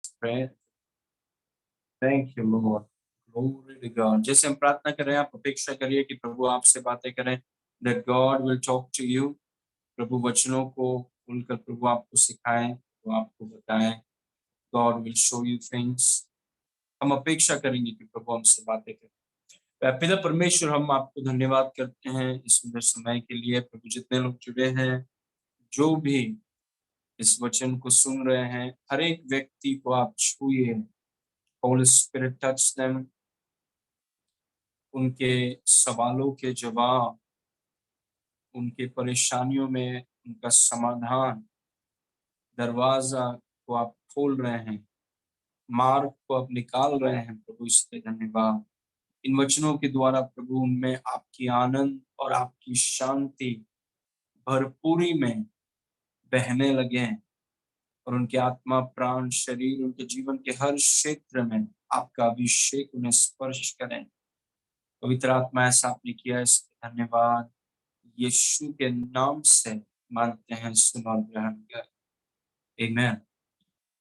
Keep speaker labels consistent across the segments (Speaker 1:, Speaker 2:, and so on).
Speaker 1: Pray. Thank you, Lord. Glory to God. जैसे हम प्रार्थना कर रहे हैं, आप अपेक्षा करिए कि प्रभु आपसे बातें करें. That God will talk to you. प्रभु वचनों को खुलकर प्रभु आपको सिखाएं, वो आपको बताएं. God will show you things. हम अपेक्षा करेंगे कि प्रभु हमसे बातें करें. पिता परमेश्वर, हम आपको धन्यवाद करते हैं इस सुंदर समय के लिए. प्रभु जितने लोग जुड़े हैं, जो भी इस वचन को सुन रहे हैं, हर एक व्यक्ति को आप छूइए. Holy Spirit touch them. उनके सवालों के जवाब, उनके परेशानियों में उनका समाधान, दरवाजा को आप खोल रहे हैं, मार्ग को आप निकाल रहे हैं. प्रभु इसलिए धन्यवाद. इन वचनों के द्वारा प्रभु उनमें आपकी आनंद और आपकी शांति भरपूरी में बहने लगे और उनके आत्मा, प्राण, शरीर, उनके जीवन के हर क्षेत्र में आपका अभिषेक उन्हें स्पर्श करें. पवित्र आत्मा, ऐसा आपने किया, इसके धन्यवाद. यीशु के नाम से मानते हैं, सुनो और ग्रहण कर. आमेन.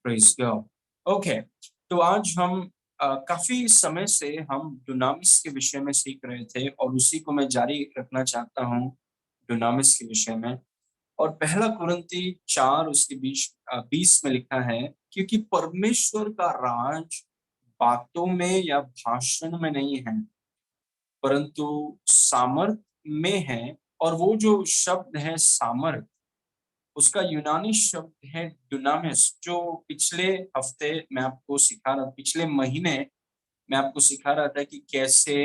Speaker 1: Praise God. ओके, तो आज हम काफी समय से हम डुनामिस के विषय में सीख रहे थे और उसी को मैं जारी रखना चाहता हूँ डुनामिस के विषय में. और पहला कुरिन्थी 4 उसके 20 में लिखा है, क्योंकि परमेश्वर का राज बातों में या भाषण में नहीं है, परंतु सामर्थ में है. और वो जो शब्द है सामर्थ, उसका यूनानी शब्द है डुनामिस, जो पिछले हफ्ते मैं आपको सिखा रहा, पिछले महीने मैं आपको सिखा रहा था कि कैसे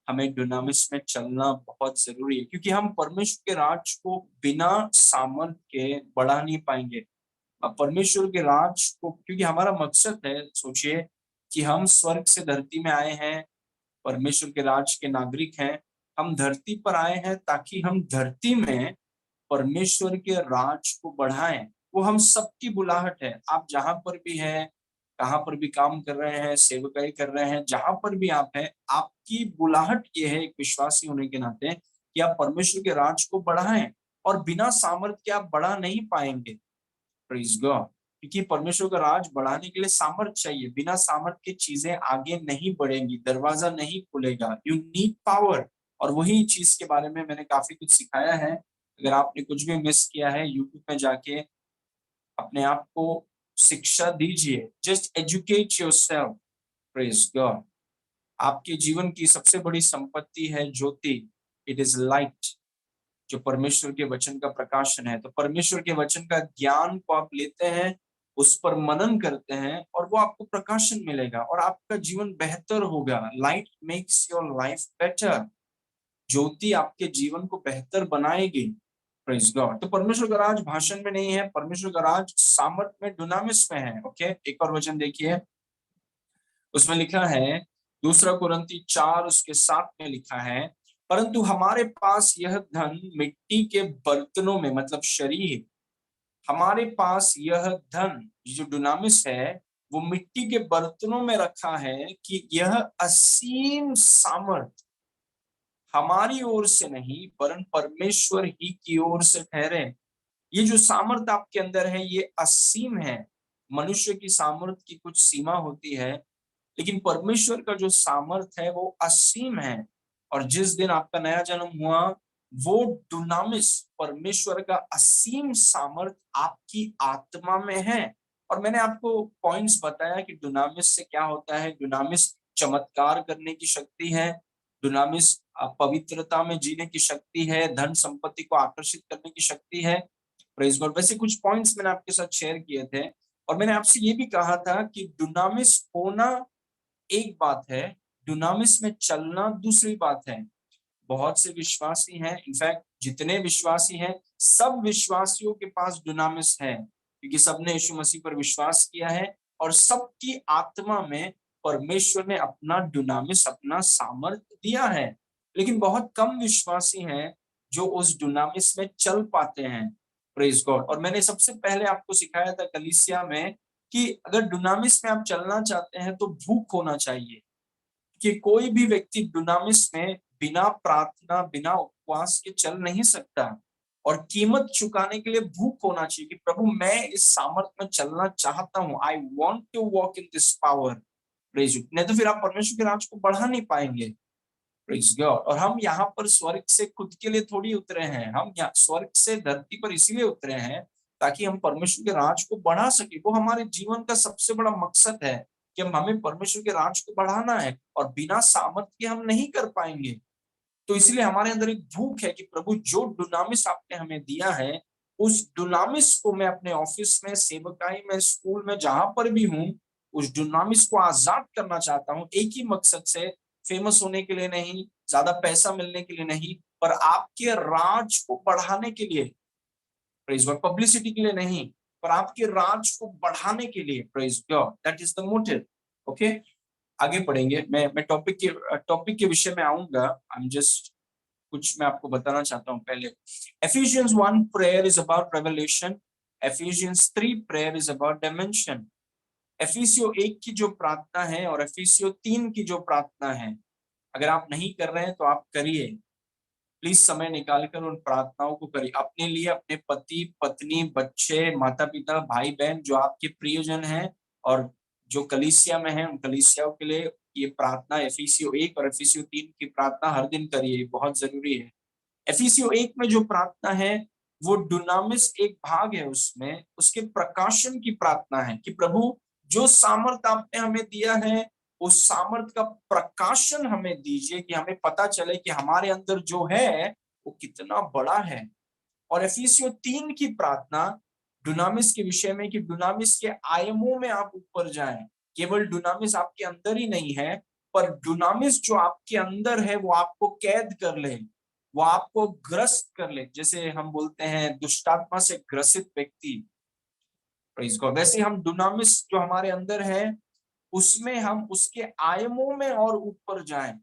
Speaker 1: हमें डुनामिस में चलना बहुत जरूरी है, क्योंकि हम परमेश्वर के राज को बिना सामर्थ के बढ़ा नहीं पाएंगे. परमेश्वर के राज को, क्योंकि हमारा मकसद है, सोचिए कि हम स्वर्ग से धरती में आए हैं, परमेश्वर के राज के नागरिक हैं. हम धरती पर आए हैं ताकि हम धरती में परमेश्वर के राज को बढ़ाएं. वो हम सबकी बुलाहट है. आप जहां पर भी हैं, कहां पर भी काम कर रहे हैं, सेवकाई कर रहे हैं, जहां पर भी आप हैं, आपकी बुलाहट ये है एक विश्वासी होने के नाते कि आप परमेश्वर के राज को बढ़ाएं. और बिना सामर्थ के आप बढ़ा नहीं पाएंगे. Praise God. क्योंकि परमेश्वर का राज बढ़ाने के लिए सामर्थ चाहिए. बिना सामर्थ के चीजें आगे नहीं बढ़ेंगी, दरवाजा नहीं खुलेगा. You need power. और वही चीज के बारे में मैंने काफी कुछ सिखाया है. अगर आपने कुछ भी मिस किया है, यूट्यूब में जाके अपने आप को शिक्षा दीजिए. Just educate yourself. Praise God. आपके जीवन की सबसे बड़ी संपत्ति है ज्योति. इट इज लाइट, जो परमेश्वर के वचन का प्रकाशन है. तो परमेश्वर के वचन का ज्ञान को आप लेते हैं, उस पर मनन करते हैं, और वो आपको प्रकाशन मिलेगा और आपका जीवन बेहतर होगा. Light makes your life better. ज्योति आपके जीवन को बेहतर बनाएगी. Praise God. तो परमेश्वर का राज भाषण में नहीं है, परमेश्वर का राज सामर्थ में, डुनामिस में है. ओके, एक और वचन देखिए, उसमें लिखा है, दूसरा कुरिन्थी 4 उसके 7 में लिखा है, परंतु हमारे पास यह धन मिट्टी के बर्तनों में, मतलब शरीर, हमारे पास यह धन जो डुनामिस है वो मिट्टी के बर्तनों में रखा है कि यह असीम सामर्थ हमारी ओर से नहीं वरन परमेश्वर ही की ओर से ठहरे. ये जो सामर्थ आपके अंदर है ये असीम है. मनुष्य की सामर्थ की कुछ सीमा होती है, लेकिन परमेश्वर का जो सामर्थ है वो असीम है. और जिस दिन आपका नया जन्म हुआ, वो डुनामिस, परमेश्वर का असीम सामर्थ आपकी आत्मा में है. और मैंने आपको पॉइंट्स बताया कि डुनामिस से क्या होता है. डुनामिस चमत्कार करने की शक्ति है. डुनामिस पवित्रता में जीने की शक्ति है. धन संपत्ति को आकर्षित करने की शक्ति है. Praise God. वैसे कुछ पॉइंट्स मैंने आपके साथ शेयर किए थे और मैंने आपसे ये भी कहा था कि डुनामिस होना एक बात है, डुनामिस में चलना दूसरी बात है. बहुत से विश्वासी हैं, इनफैक्ट जितने विश्वासी हैं, सब विश्वासियों के पास डुनामिस है, क्योंकि सबने यीशु मसीह पर विश्वास किया है और सबकी आत्मा में परमेश्वर ने अपना डुनामिस, अपना सामर्थ्य दिया है. लेकिन बहुत कम विश्वासी हैं जो उस डुनामिस में चल पाते हैं. Praise God. और मैंने सबसे पहले आपको सिखाया था कलीसिया में कि अगर डुनामिस में आप चलना चाहते हैं तो भूख होना चाहिए, कि कोई भी व्यक्ति डुनामिस में बिना प्रार्थना, बिना उपवास के चल नहीं सकता. और कीमत चुकाने के लिए भूख होना चाहिए कि प्रभु मैं इस सामर्थ में चलना चाहता हूं, I want to walk in this power. Praise you. नहीं तो फिर आप परमेश्वर के राज को बढ़ा नहीं पाएंगे। Praise God. और हम यहाँ पर स्वर्ग से खुद के लिए थोड़ी उतरे हैं, हम यहाँ स्वर्ग से धरती पर इसीलिए उतरे हैं ताकि हम परमेश्वर के राज को बढ़ा सके। वो हमारे जीवन का सबसे बड़ा मकसद है कि हमें परमेश्वर के राज को बढ़ाना है, और बिना सामर्थ्य के हम नहीं कर पाएंगे। तो इसलिए हमारे अंदर एक भूख है कि प्रभु जो डुनामिस आपने हमें दिया है, उस डुनामिस को मैं अपने ऑफिस में, सेवकाई में, स्कूल में, जहां पर भी हूं, उस डुनामिस को आजाद करना चाहता हूं। एक ही मकसद से, फेमस होने के लिए नहीं, ज्यादा पैसा मिलने के लिए नहीं, पर आपके राज को बढ़ाने के लिए। Praise God. पब्लिसिटी के लिए नहीं, पर आपके राज को बढ़ाने के लिए। Praise God. That is the motive. Okay, आगे पढ़ेंगे। मैं टॉपिक के विषय में आऊंगा। आई एम जस्ट कुछ मैं आपको बताना चाहता हूं पहले। Ephesians 1 prayer is about revelation. Ephesians 3 prayer is about dimension. एफिसियो 1 की जो प्रार्थना है और एफिसियो 3 की जो प्रार्थना है, अगर आप नहीं कर रहे हैं तो आप करिए। प्लीज समय निकालकर उन प्रार्थनाओं को करिए अपने लिए, अपने पति पत्नी, बच्चे, माता पिता, भाई बहन जो आपके प्रियजन हैं, और जो कलीसिया में हैं उन कलीसियाओं के लिए ये प्रार्थना एफिसियो 1 और एफिसियो 3 की प्रार्थना हर दिन करिए, बहुत जरूरी है। एफिसियो 1 में जो प्रार्थना है वो डुनामिस एक भाग है, उसमें उसके प्रकाशन की प्रार्थना है कि प्रभु जो सामर्थ आपने हमें दिया है, उस सामर्थ का प्रकाशन हमें दीजिए कि हमें पता चले कि हमारे अंदर जो है वो कितना बड़ा है। और एफिसियो 3 की प्रार्थना डुनामिस के विषय में कि डुनामिस के आयामों में आप ऊपर जाएं। केवल डुनामिस आपके अंदर ही नहीं है, पर डुनामिस जो आपके अंदर है वो आपको कैद कर ले, वो आपको ग्रस्त कर ले। जैसे हम बोलते हैं दुष्टात्मा से ग्रसित व्यक्ति, प्रेज गॉड, वैसे हम डुनामिस जो हमारे अंदर है उसमें हम उसके आयामों में और ऊपर जाएं।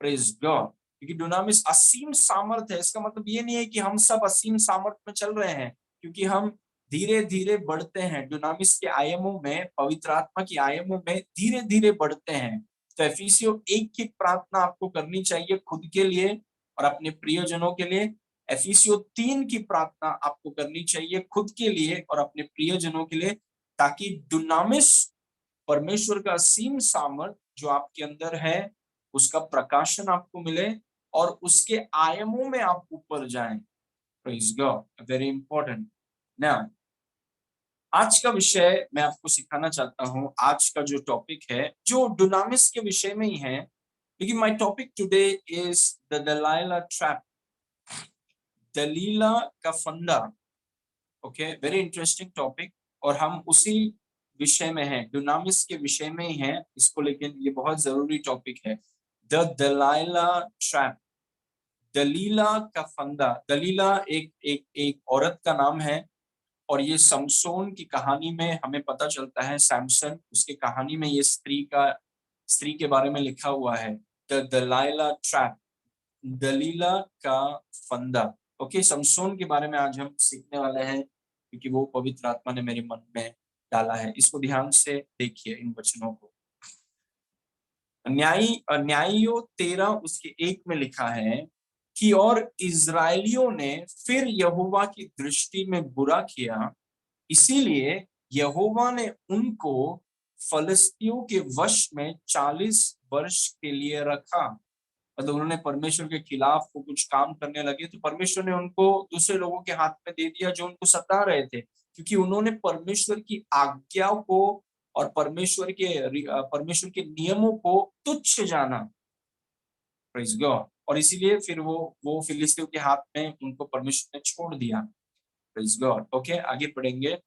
Speaker 1: Praise God. क्योंकि डुनामिस असीम सामर्थ है। इसका मतलब ये नहीं है कि हम सब असीम सामर्थ में चल रहे हैं, क्योंकि हम धीरे धीरे बढ़ते हैं डुनामिस के आयामों में, पवित्र आत्मा के आयामों में धीरे धीरे बढ़ते हैं। तो एफिसियो 1 की प्रार्थना आपको करनी चाहिए खुद के लिए और अपने प्रियजनों के लिए। एफिसियो 3 की प्रार्थना आपको करनी चाहिए खुद के लिए और अपने प्रियजनों के लिए, ताकि डुनामिस, परमेश्वर का असीम सामर्थ जो आपके अंदर है, उसका प्रकाशन आपको मिले और उसके आयामों में आप ऊपर जाएं। Praise God. Very important. Now आज का विषय मैं आपको सिखाना चाहता हूं। आज का जो टॉपिक है जो डुनामिस के विषय में ही है, लेकिन my topic today is the Delilah trap, Delilah का फंदा। ओके, वेरी इंटरेस्टिंग टॉपिक, और हम उसी विषय में हैं, डुनामिस के विषय में ही हैं इसको, लेकिन ये बहुत जरूरी टॉपिक है। द दलाइला ट्रैप, दलीला का फंदा। दलीला एक एक एक औरत का नाम है, और ये समसोन की कहानी में हमें पता चलता है। सैमसन, उसकी कहानी में ये स्त्री के बारे में लिखा हुआ है, द दलाइला ट्रैप, दलीला का फंदा। ओके, समसोन के बारे में आज हम सीखने वाले हैं, क्योंकि वो पवित्र आत्मा ने मेरे मन में डाला है। इसको ध्यान से देखिए इन वचनों को। न्यायियों 13 उसके 1 में लिखा है कि और इजराइलियों ने फिर यहोवा की दृष्टि में बुरा किया, इसीलिए यहोवा ने उनको फलिस्तियों के वश में 40 वर्ष के लिए रखा। मतलब उन्होंने परमेश्वर के खिलाफ वो कुछ काम करने लगे, तो परमेश्वर ने उनको दूसरे लोगों के हाथ में दे दिया जो उनको सता रहे थे, क्योंकि उन्होंने परमेश्वर की आज्ञाओं को और परमेश्वर के नियमों को तुच्छ जाना। Praise God. और इसीलिए फिर वो फिलिस्तीयों के हाथ में उनको परमेश्वर ने छोड़ दिया। Praise God. ओके, आगे पढ़ेंगे।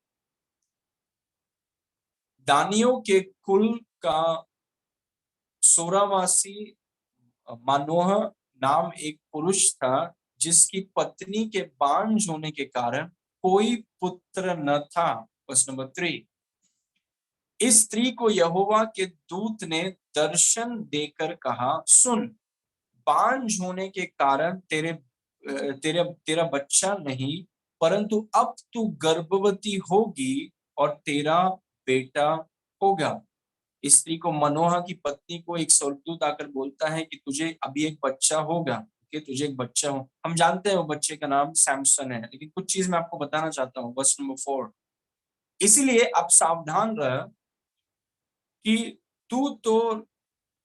Speaker 1: दानियों के कुल का सोरावासी मानोह नाम एक पुरुष था, जिसकी पत्नी के बांझ होने के कारण कोई पुत्र न था। Verse number 3। इस स्त्री को यहोवा के दूत ने दर्शन देकर कहा, सुन, बांझ होने के कारण तेरा बच्चा नहीं, परंतु अब तू गर्भवती होगी और तेरा बेटा होगा। स्त्री को, मनोहा की पत्नी को, एक स्वर्गदूत आकर बोलता है कि तुझे अभी एक बच्चा होगा। के तुझे एक बच्चा हो। हम जानते हैं वो बच्चे का नाम सैमसन है, लेकिन कुछ चीज मैं आपको बताना चाहता हूँ। वर्स नंबर 4, इसीलिए आप सावधान रह कि तू तो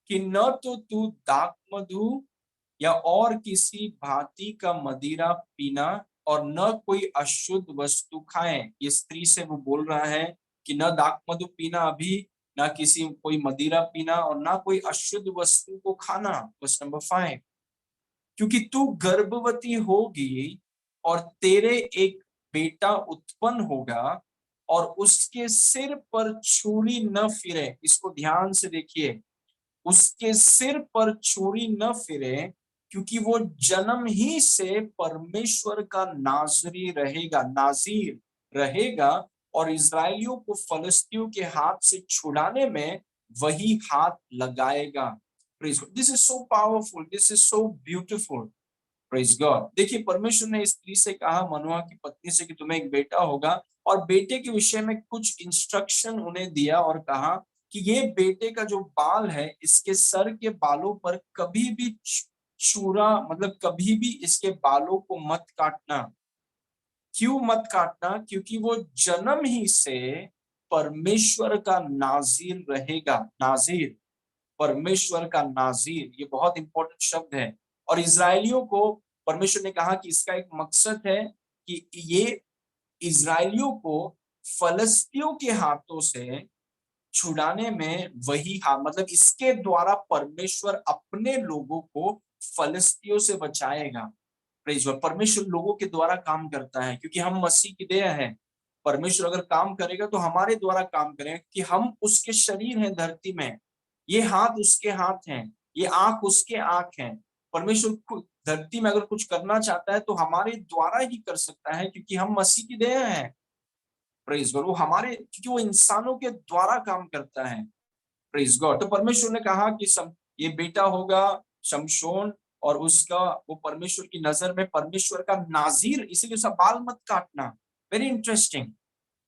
Speaker 1: कि न तो तू दाख मधु या और किसी भांति का मदिरा पीना, और न कोई अशुद्ध वस्तु खाए। ये स्त्री से वो बोल रहा है कि न दाख मधु पीना अभी, ना किसी कोई मदिरा पीना, और ना कोई अशुद्ध वस्तु को खाना। वर्स नंबर 5, क्योंकि तू गर्भवती होगी और तेरे एक बेटा उत्पन्न होगा, और उसके सिर पर छुरी न फिरे। इसको ध्यान से देखिए, उसके सिर पर छुरी न फिरे, क्योंकि वो जन्म ही से परमेश्वर का नाजरी रहेगा, नाजीर रहेगा, और इजराइलियों को फलस्तियों के हाथ से छुड़ाने में वही हाथ लगाएगा। Praise God, this is so powerful, this is so beautiful. Praise God. देखिए, परमेश्वर ने स्त्री से कहा, मनुआ की पत्नी से, कि तुम्हें एक बेटा होगा, और बेटे के विषय में कुछ इंस्ट्रक्शन उन्हें दिया और कहा कि ये बेटे का जो बाल है, इसके सर के बालों पर कभी भी छुरा, मतलब कभी भी इसके बालों को मत काटना। क्यों मत काटना? क्योंकि वो जन्म ही से परमेश्वर का नाजीर रहेगा। नाजीर, परमेश्वर का नाजीर, ये बहुत इंपॉर्टेंट शब्द है। और इजरायलियों को परमेश्वर ने कहा कि इसका एक मकसद है कि ये इजरायलियों को फलस्तियों के हाथों से छुड़ाने में वही, हाँ, मतलब इसके द्वारा परमेश्वर अपने लोगों को फलस्तियों से बचाएगा। Praise God. परमेश्वर लोगों के द्वारा काम करता है, क्योंकि हम मसीह की देह है। परमेश्वर अगर काम करेगा तो हमारे द्वारा काम करेगा, कि हम उसके शरीर हैं धरती में। ये हाथ उसके हाथ हैं, ये आंख उसके आंख हैं। परमेश्वर धरती में अगर कुछ करना चाहता है तो हमारे द्वारा ही कर सकता है, क्योंकि हम मसीह की देह हैं। Praise God. वो हमारे, क्योंकि वो इंसानों के द्वारा काम करता है। Praise God. तो परमेश्वर ने कहा कि ये बेटा होगा शमशोन, और उसका, वो परमेश्वर की नजर में परमेश्वर का नाजीर, इसीलिए उसका बाल मत काटना। Very interesting.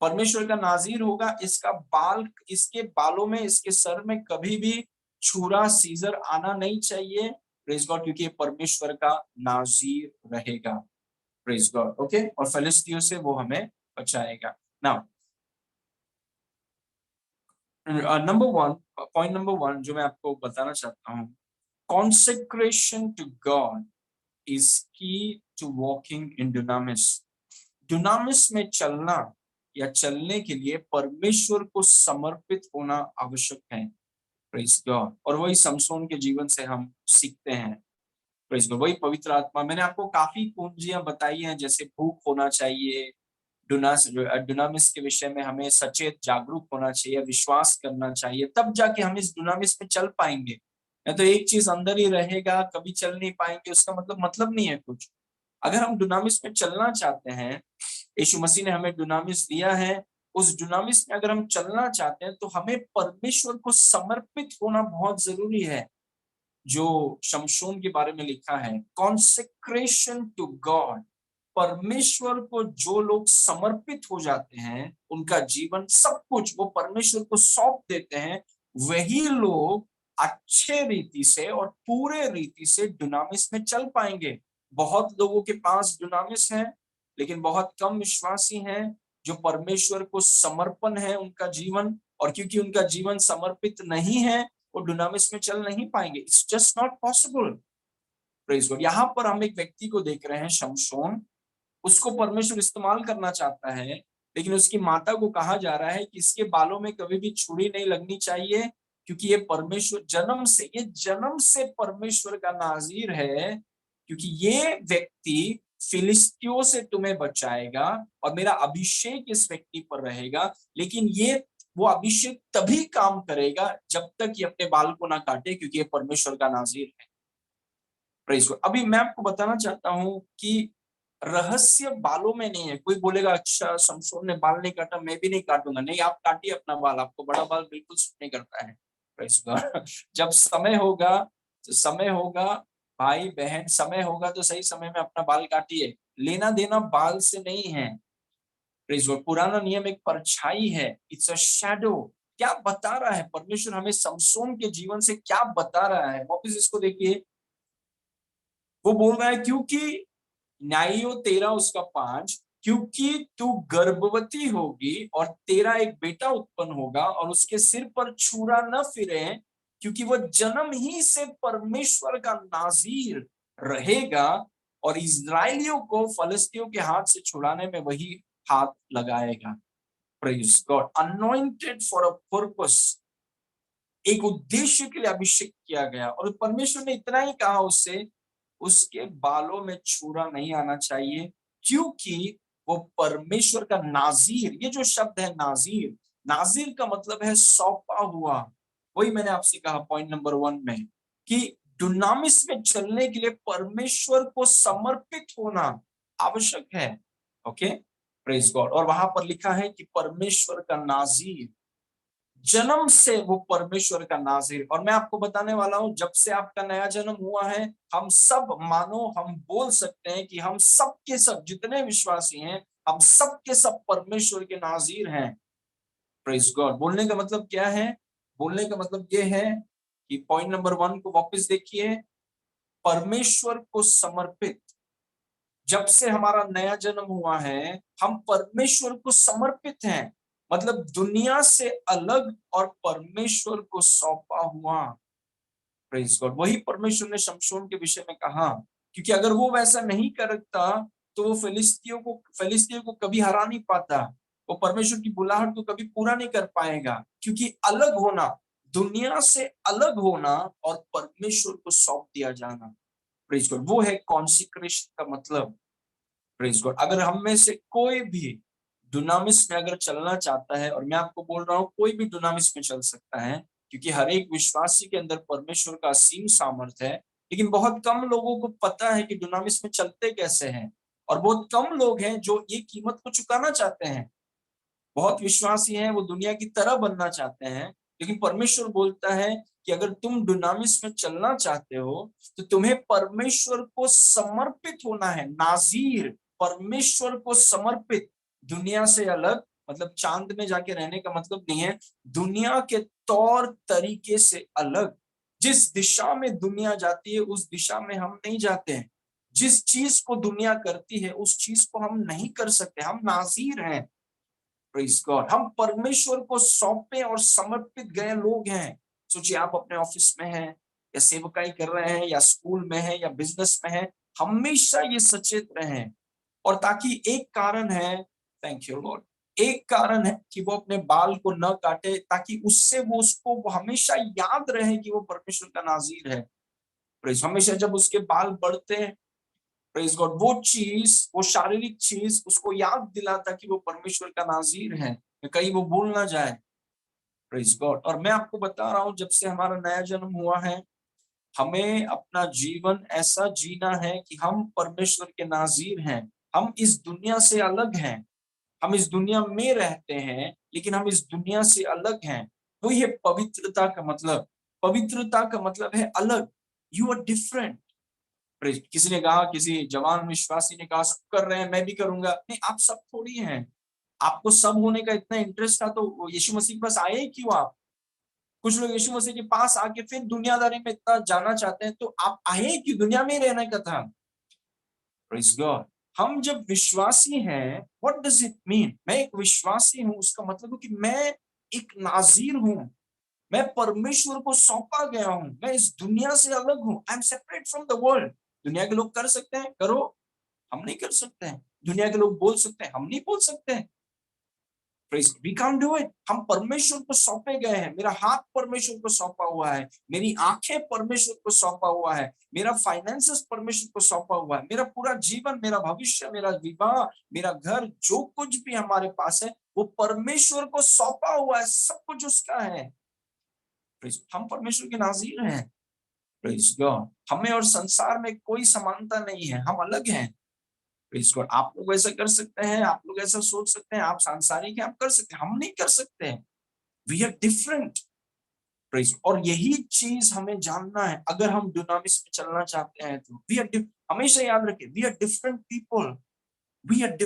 Speaker 1: परमेश्वर का नाजीर होगा, इसका बाल, इसके बालों में, इसके सर में कभी भी छुरा, सीजर आना नहीं चाहिए। प्रेज गॉड, क्योंकि ये परमेश्वर का नाजीर रहेगा। Praise God. ओके, और फिलिस्तियों से वो हमें बचाएगा। नाउ नंबर 1, पॉइंट नंबर 1 जो मैं आपको बताना चाहता हूँ, कॉन्सेक्रेशन टू गॉड इज की टू वॉकिंग इन डुनामिस। डुनामिस में चलना या चलने के लिए परमेश्वर को समर्पित होना आवश्यक है। Praise God. और वही समसोन के जीवन से हम सीखते हैं। Praise God. वही पवित्र आत्मा, मैंने आपको काफी कुंजियां बताई हैं, जैसे भूख होना चाहिए, डुनामिस के विषय में हमें सचेत जागरूक होना चाहिए, विश्वास करना चाहिए, तब जाके हम इस डुनामिस में चल पाएंगे। या तो एक चीज अंदर ही रहेगा, कभी चल नहीं पाएंगे, उसका मतलब नहीं है कुछ। अगर हम डुनामिस में चलना चाहते हैं, यीशु मसीह ने हमें डुनामिस दिया है, उस डुनामिस में अगर हम चलना चाहते हैं तो हमें परमेश्वर को समर्पित होना बहुत जरूरी है। जो शमशोन के बारे में लिखा है, कॉन्सेक्रेशन टू गॉड, परमेश्वर को जो लोग समर्पित हो जाते हैं, उनका जीवन सब कुछ वो परमेश्वर को सौंप देते हैं, वही लोग अच्छे रीति से और पूरे रीति से डुनामिस में चल पाएंगे। बहुत लोगों के पास डुनामिस है, लेकिन बहुत कम विश्वासी हैं जो परमेश्वर को समर्पण है उनका जीवन, और क्योंकि उनका जीवन समर्पित नहीं है, वो डुनामिस में चल नहीं पाएंगे। It's just not possible. Praise God. यहाँ पर हम एक व्यक्ति को देख रहे हैं, शमशोन। उसको परमेश्वर इस्तेमाल करना चाहता है, लेकिन उसकी माता को कहा जा रहा है कि इसके बालों में कभी भी छुरी नहीं लगनी चाहिए, क्योंकि ये परमेश्वर जन्म से परमेश्वर का नाजीर है, क्योंकि ये व्यक्ति फिलिस्तियों से तुम्हें बचाएगा, और मेरा अभिषेक इस व्यक्ति पर रहेगा। लेकिन ये वो अभिषेक तभी काम करेगा जब तक ये अपने बाल को ना काटे, क्योंकि ये परमेश्वर का नाजीर है। Praise God. अभी मैं आपको बताना चाहता हूं कि रहस्य बालों में नहीं है। कोई बोलेगा अच्छा शमशोन ने बाल नहीं काटा, मैं भी नहीं काटूंगा। नहीं, आप काटिए अपना बाल, आपको बड़ा बाल बिल्कुल सूट नहीं करता है। Praise God. जब समय होगा तो समय होगा, भाई बहन, समय होगा तो सही समय में अपना बाल काटिए। लेना देना बाल से नहीं है। Praise God. पुराना नियम एक परछाई है, इट्स अ शैडो। क्या बता रहा है परमेश्वर हमें शमशोन के जीवन से, क्या बता रहा है? वापिस इसको देखिए, वो बोल रहा है क्योंकि न्यायियों 13 उसका 5, क्योंकि तू गर्भवती होगी और तेरा एक बेटा उत्पन्न होगा और उसके सिर पर छुरा न फिरे, क्योंकि वह जन्म ही से परमेश्वर का नाजीर रहेगा और इस्राएलियों को फलिस्तियों के हाथ से छुड़ाने में वही हाथ लगाएगा। Praise God. Anointed for a purpose, एक उद्देश्य के लिए अभिषेक किया गया। और परमेश्वर ने इतना ही कहा उससे, उसके बालों में छुरा नहीं आना चाहिए, क्योंकि वो परमेश्वर का नाजीर। ये जो शब्द है नाजीर, नाजीर का मतलब है सौंपा हुआ। वही मैंने आपसे कहा पॉइंट नंबर 1 में कि डुनामिस में चलने के लिए परमेश्वर को समर्पित होना आवश्यक है। Okay, praise God. और वहां पर लिखा है कि परमेश्वर का नाजीर, जन्म से वो परमेश्वर का नाज़ीर। और मैं आपको बताने वाला हूं, जब से आपका नया जन्म हुआ है, हम सब मानो हम बोल सकते हैं कि हम सब के सब जितने विश्वासी हैं, हम सब के सब परमेश्वर के नाज़ीर हैं। Praise God. बोलने का मतलब क्या है? बोलने का मतलब ये है कि पॉइंट नंबर 1 को वापस देखिए, परमेश्वर को समर्पित। जब से हमारा नया जन्म हुआ है, हम परमेश्वर को समर्पित हैं, मतलब दुनिया से अलग और परमेश्वर को सौंपा हुआ। Praise God. वही परमेश्वर ने शमशोन के विषय में कहा, क्योंकि अगर वो वैसा नहीं करता तो वो फिलिस्तियों को कभी हरा नहीं पाता, वो परमेश्वर की बुलाहट को कभी पूरा नहीं कर पाएगा। क्योंकि अलग होना, दुनिया से अलग होना और परमेश्वर को सौंप दिया जाना, प्रेज गॉड, वो है कॉन्सिक्रेशन का मतलब। Praise God. अगर हम में से कोई भी डुनामिस में अगर चलना चाहता है, और मैं आपको बोल रहा हूं कोई भी डुनामिस में चल सकता है, क्योंकि हर एक विश्वासी के अंदर परमेश्वर का असीम सामर्थ्य है, लेकिन बहुत कम लोगों को पता है कि डुनामिस में चलते कैसे हैं। और बहुत कम लोग हैं जो ये कीमत को चुकाना चाहते हैं। बहुत विश्वासी हैं, वो दुनिया की तरह बनना चाहते हैं, लेकिन परमेश्वर बोलता है कि अगर तुम डुनामिस में चलना चाहते हो तो तुम्हें परमेश्वर को समर्पित होना है, नाजीर, परमेश्वर को समर्पित। दुनिया से अलग मतलब चांद में जाके रहने का मतलब नहीं है, दुनिया के तौर तरीके से अलग। जिस दिशा में दुनिया जाती है उस दिशा में हम नहीं जाते हैं। जिस चीज को दुनिया करती है उस चीज को हम नहीं कर सकते, हम नाजीर हैं। Praise God. हम परमेश्वर को सौंपे और समर्पित गए लोग हैं। सोचिए, आप अपने ऑफिस में हैं या सेवकाई कर रहे हैं या स्कूल में हैं या बिजनेस में हैं, हमेशा ये सचेत रहें। और ताकि एक कारण है, थैंक यू लॉर्ड, एक कारण है कि वो अपने बाल को न काटे, ताकि उससे वो हमेशा याद रहे कि वो परमेश्वर का नाजीर है। प्रेज। हमेशा जब उसके बाल बढ़ते हैं, प्रेज गॉड, वो चीज, वो शारीरिक चीज उसको याद दिलाता कि वो परमेश्वर का नाजीर है, कहीं वो भूल ना जाए। Praise God. और मैं आपको बता रहा हूं, जब से हमारा नया जन्म हुआ है, हमें अपना जीवन ऐसा जीना है कि हम परमेश्वर के नाजीर हैं। हम इस दुनिया से अलग हैं। हम इस दुनिया में रहते हैं, लेकिन हम इस दुनिया से अलग हैं। वही है पवित्रता का मतलब। पवित्रता का मतलब है अलग। You are different. किसी ने कहा, किसी जवान विश्वासी ने कहा, सब कर रहे हैं मैं भी करूंगा। नहीं, आप सब थोड़ी हैं। आपको सब होने का इतना इंटरेस्ट था तो यीशु मसीह के पास आए ही क्यों आप? कुछ लोग यीशु मसीह के पास आके फिर दुनियादारी में इतना जाना चाहते हैं, तो आप आए क्यों? दुनिया में ही रहने का था। Praise God. हम जब विश्वासी हैं, व्हाट डज इट मीन? मैं एक विश्वासी हूं, उसका मतलब है कि मैं एक नाजीर हूं। मैं परमेश्वर को सौंपा गया हूं। मैं इस दुनिया से अलग हूं। I am separate from the world. दुनिया के लोग कर सकते हैं, करो, हम नहीं कर सकते हैं। दुनिया के लोग बोल सकते हैं, हम नहीं बोल सकते हैं। We can't do it. हम परमेश्वर को सौंपे गए हैं। मेरा हाथ परमेश्वर को सौंपा हुआ है, मेरी आंखें परमेश्वर को सौंपा हुआ है, मेरा फाइनेंसेस परमेश्वर को सौंपा हुआ है, मेरा पूरा जीवन, मेरा भविष्य, मेरा विवाह, मेरा घर, जो कुछ भी हमारे पास है वो परमेश्वर को सौंपा हुआ है। सब कुछ उसका है। हम परमेश्वर के नाजीर हैं। Praise God. हमें और संसार में कोई समानता नहीं है, हम अलग हैं। Praise God. आप लोग ऐसा कर सकते हैं, आप लोग ऐसा सोच सकते हैं, आप सांसारिक हैं, आप कर सकते हैं, हम नहीं कर सकते हैं। We are different. प्रेज। और यही चीज हमें जानना है अगर हम डुनामिस में चलना चाहते हैं तो। वी आर, हमेशा याद रखें, we are different people. We are,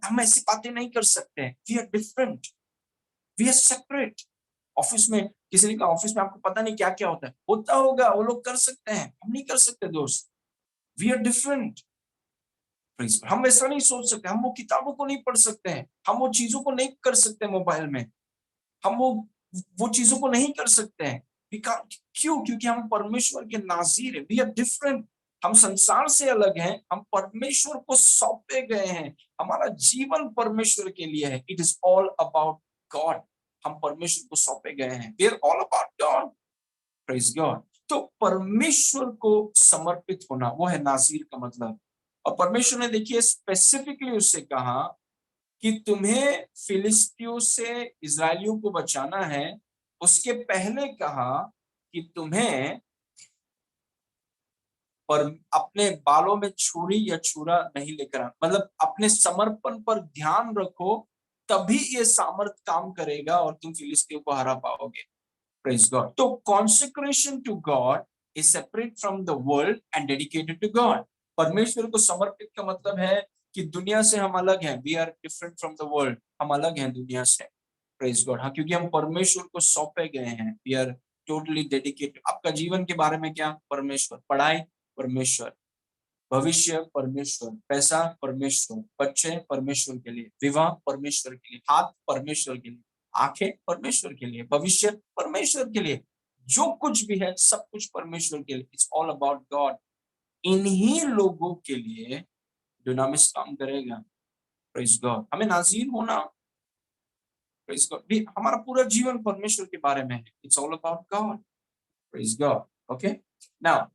Speaker 1: हम ऐसी बातें नहीं कर सकते। We are different, we are separate. Office में किसी ने कहा, ऑफिस में आपको पता नहीं क्या क्या होता है, होता होगा, वो लोग कर सकते हैं, हम नहीं कर सकते दोस्त। We are different. हम ऐसा नहीं सोच सकते, हम वो किताबों को नहीं पढ़ सकते हैं, हम वो चीजों को नहीं कर सकते मोबाइल में, हम वो चीजों को नहीं कर सकते हैं। क्यों? क्योंकि हम परमेश्वर के नाज़ीर हैं। We are different. हम संसार से अलग हैं, हम परमेश्वर को सौंपे गए हैं। हमारा जीवन परमेश्वर के लिए है। It is all about God. हम परमेश्वर को सौंपे गए हैं। We are all about God. Praise God. तो परमेश्वर को समर्पित होना, वो है नाज़ीर का मतलब। और परमेश्वर ने देखिए स्पेसिफिकली उससे कहा कि तुम्हें फिलिस्तियों से इजरायलियों को बचाना है। उसके पहले कहा कि तुम्हें पर अपने बालों में छुरी या छुरा नहीं लेकर आना, मतलब अपने समर्पण पर ध्यान रखो, तभी ये सामर्थ काम करेगा और तुम फिलिस्तियों को हरा पाओगे। Praise God. तो consecration to God is separate from the world and dedicated to God. परमेश्वर को समर्पित का मतलब है कि दुनिया से हम अलग हैं। We are different from the world. हम अलग हैं दुनिया से। Praise God. हाँ, क्योंकि हम परमेश्वर को सौंपे गए हैं। We are totally dedicated. आपका जीवन के बारे में क्या? परमेश्वर। पढ़ाई परमेश्वर, भविष्य परमेश्वर, पैसा परमेश्वर, बच्चे परमेश्वर के लिए, विवाह परमेश्वर के लिए, हाथ परमेश्वर के लिए, आंखें परमेश्वर के लिए, भविष्य परमेश्वर के लिए, जो कुछ भी है सब कुछ परमेश्वर के लिए। It's all about God. इन्हीं लोगों के लिए डुनामिस काम करेगा। Praise God. हमें नाज़ीर होना, प्रेज गॉड, भी हमारा पूरा जीवन परमेश्वर के बारे में है। It's all about God. Praise God. Okay. Now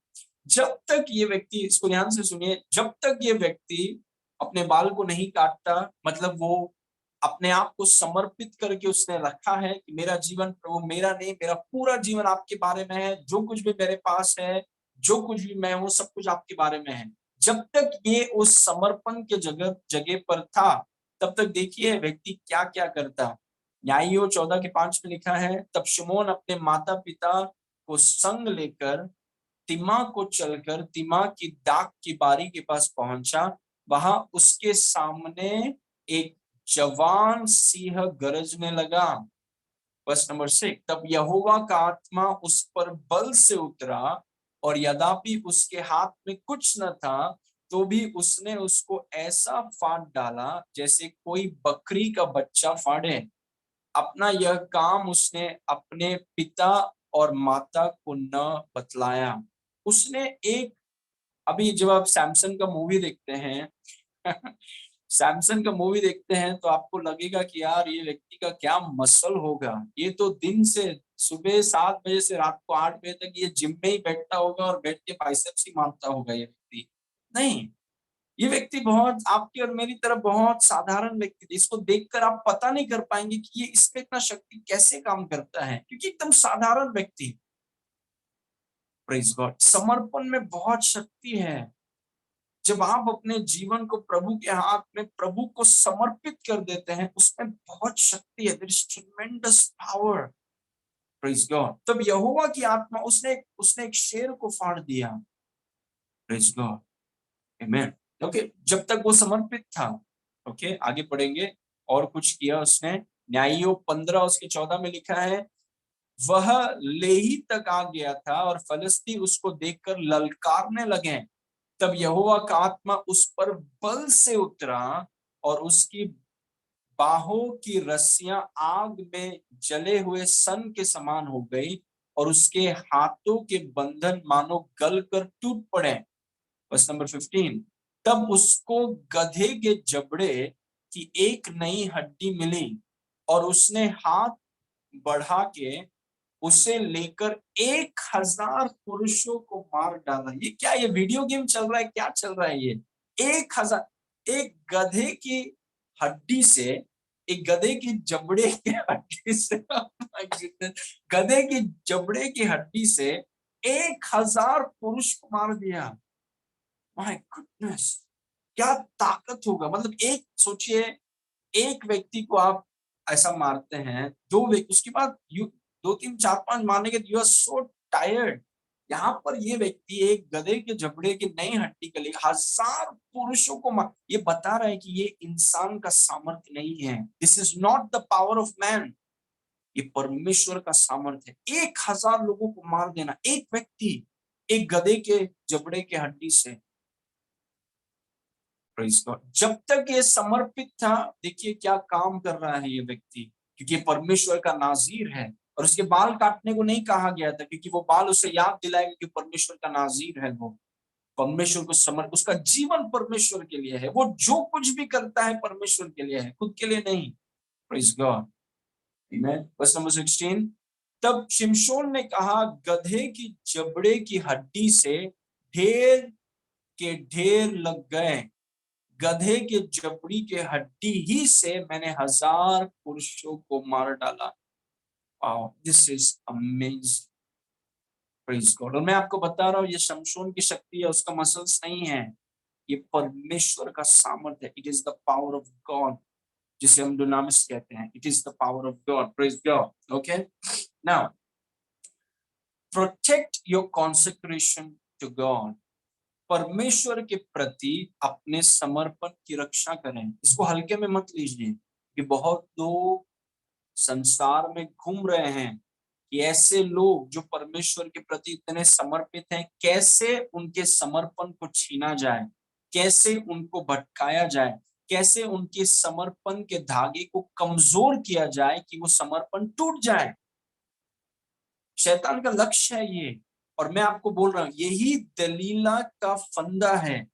Speaker 1: जब तक ये व्यक्ति, इसको ध्यान से सुनिए, जब तक ये व्यक्ति अपने बाल को नहीं काटता, मतलब वो अपने आप को समर्पित करके उसने रखा है कि मेरा जीवन प्रभु, मेरा नहीं, मेरा पूरा जीवन आपके बारे में है। जो कुछ भी मेरे पास है, जो कुछ भी मैं हूँ, सब कुछ आपके बारे में है। जब तक ये उस समर्पण के जगह जगह पर था, तब तक देखिए व्यक्ति क्या क्या करता। न्यायियों 14:5 में लिखा है, तब शमौन अपने माता पिता को संग लेकर तिमा को चलकर तिमा की दाख की बारी के पास पहुंचा। वहां उसके सामने एक जवान सिंह गरजने लगा। वर्स नंबर 6, तब यहोवा का आत्मा उस पर बल से उतरा, और यद्यपि उसके हाथ में कुछ न था, तो भी उसने उसको ऐसा फाड़ डाला जैसे कोई बकरी का बच्चा फाड़े। अपना यह काम उसने अपने पिता और माता को न बतलाया। उसने एक, अभी जब आप सैमसन का मूवी देखते हैं सैमसन का मूवी देखते हैं तो आपको लगेगा कि यार ये व्यक्ति का क्या मसल होगा। ये तो दिन से सुबह 7 बजे से रात को 8 बजे तक ये जिम में ही बैठता होगा और बैठ के बाइसेप्स ही मारता होगा ये व्यक्ति। नहीं, ये व्यक्ति बहुत आपकी और मेरी तरफ बहुत साधारण व्यक्ति थे। इसको देखकर आप पता नहीं कर पाएंगे कि ये इसमें इतना शक्ति कैसे काम करता है, क्योंकि एकदम साधारण व्यक्ति। Praise God. समर्पण में बहुत शक्ति है। जब आप अपने जीवन को प्रभु के हाथ में, प्रभु को समर्पित कर देते हैं, उसमें बहुत शक्ति है। There is tremendous power. Praise God. तब यहोवा की आत्मा, उसने एक शेर को फाड़ दिया। Praise God. आमेन। ओके, जब तक वो समर्पित था। ओके, आगे पढ़ेंगे। और कुछ किया उसने। न्यायियों 15 उसके 14 में लिखा है, वह लेही तक आ गया था और फलिस्ती उसको देखकर ललकारने लगे। तब यहोवा का आत्मा उस पर बल से उतरा, और उसकी बाहों की रस्सियां आग में जले हुए सन के समान हो गई, और उसके हाथों के बंधन मानो गल कर टूट पड़े। वर्स नंबर 15, तब उसको गधे के जबड़े की एक नई हड्डी मिली, और उसने हाथ बढ़ा के उसे लेकर 1000 पुरुषों को मार डाला। ये क्या, ये वीडियो गेम चल रहा है? क्या चल रहा है ये? 1000, एक गधे की हड्डी से, एक गधे की जबड़े की हड्डी से oh my goodness, गधे की जबड़े की हड्डी से 1000 पुरुष को मार दिया। माय गुडनेस, क्या ताकत होगा। मतलब एक सोचिए, एक व्यक्ति को आप ऐसा मारते हैं, दो व्यक्ति, उसके बाद 2 3 4 5 मारने के, यू आर सो टायर्ड। यहाँ पर ये व्यक्ति एक गधे के जबड़े की नई हड्डी के लिए 1000 पुरुषों को मार, ये बता रहा है कि ये इंसान का सामर्थ्य नहीं है। This is not the power of man, ये परमेश्वर का सामर्थ्य है। 1000 लोगों को मार देना, एक व्यक्ति, एक गधे के जबड़े के हड्डी से। Praise God. जब तक ये समर्पित था, देखिए क्या काम कर रहा है ये व्यक्ति, क्योंकि परमेश्वर का नाजीर है। और उसके बाल काटने को नहीं कहा गया था, क्योंकि वो बाल उसे याद दिलाएगा कि परमेश्वर का नाजीर है। वो परमेश्वर को उसका जीवन परमेश्वर के लिए है। वो जो कुछ भी करता है परमेश्वर के लिए है, खुद के लिए नहीं। Praise God. आमीन। Verse number 16। तब शिमशोन ने कहा, गधे की जबड़े की हड्डी से ढेर के ढेर लग गए। गधे के जबड़ी के हड्डी ही से मैंने 1000 पुरुषों को मार डाला। This is amazing. Praise God. और मैं आपको बता रहा हूँ, ये शमशोन की शक्ति है, उसका मसल्स नहीं है, ये परमेश्वर का सामर्थ्य है। It is the power of God, जिसे हम डुनामिस कहते हैं। It is the power of God. Praise God. Okay, now protect your consecration to God. परमेश्वर के प्रति अपने समर्पण की रक्षा करें। इसको हल्के में मत लीजिए कि बहुत लोग संसार में घूम रहे हैं कि ऐसे लोग जो परमेश्वर के प्रति इतने समर्पित हैं, कैसे उनके समर्पण को छीना जाए, कैसे उनको भटकाया जाए, कैसे उनके समर्पण के धागे को कमजोर किया जाए कि वो समर्पण टूट जाए। शैतान का लक्ष्य है ये। और मैं आपको बोल रहा हूं, यही दलीला का फंदा है,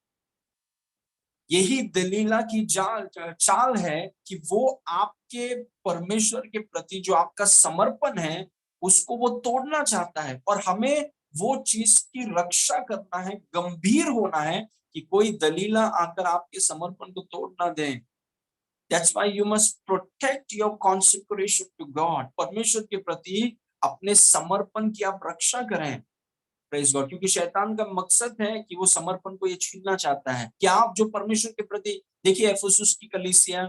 Speaker 1: यही दलीला की चाल है कि वो आपके परमेश्वर के प्रति जो आपका समर्पण है उसको वो तोड़ना चाहता है। और हमें वो चीज की रक्षा करना है, गंभीर होना है कि कोई दलीला आकर आपके समर्पण को तोड़ ना दे। That's why you must protect your consecration to God. परमेश्वर के प्रति अपने समर्पण की आप रक्षा करें। Praise God. क्योंकि शैतान का मकसद है कि वो समर्पण को ये छीनना चाहता है कि आप जो परमेश्वर के प्रति, देखिए एफेसुस की कलीसिया,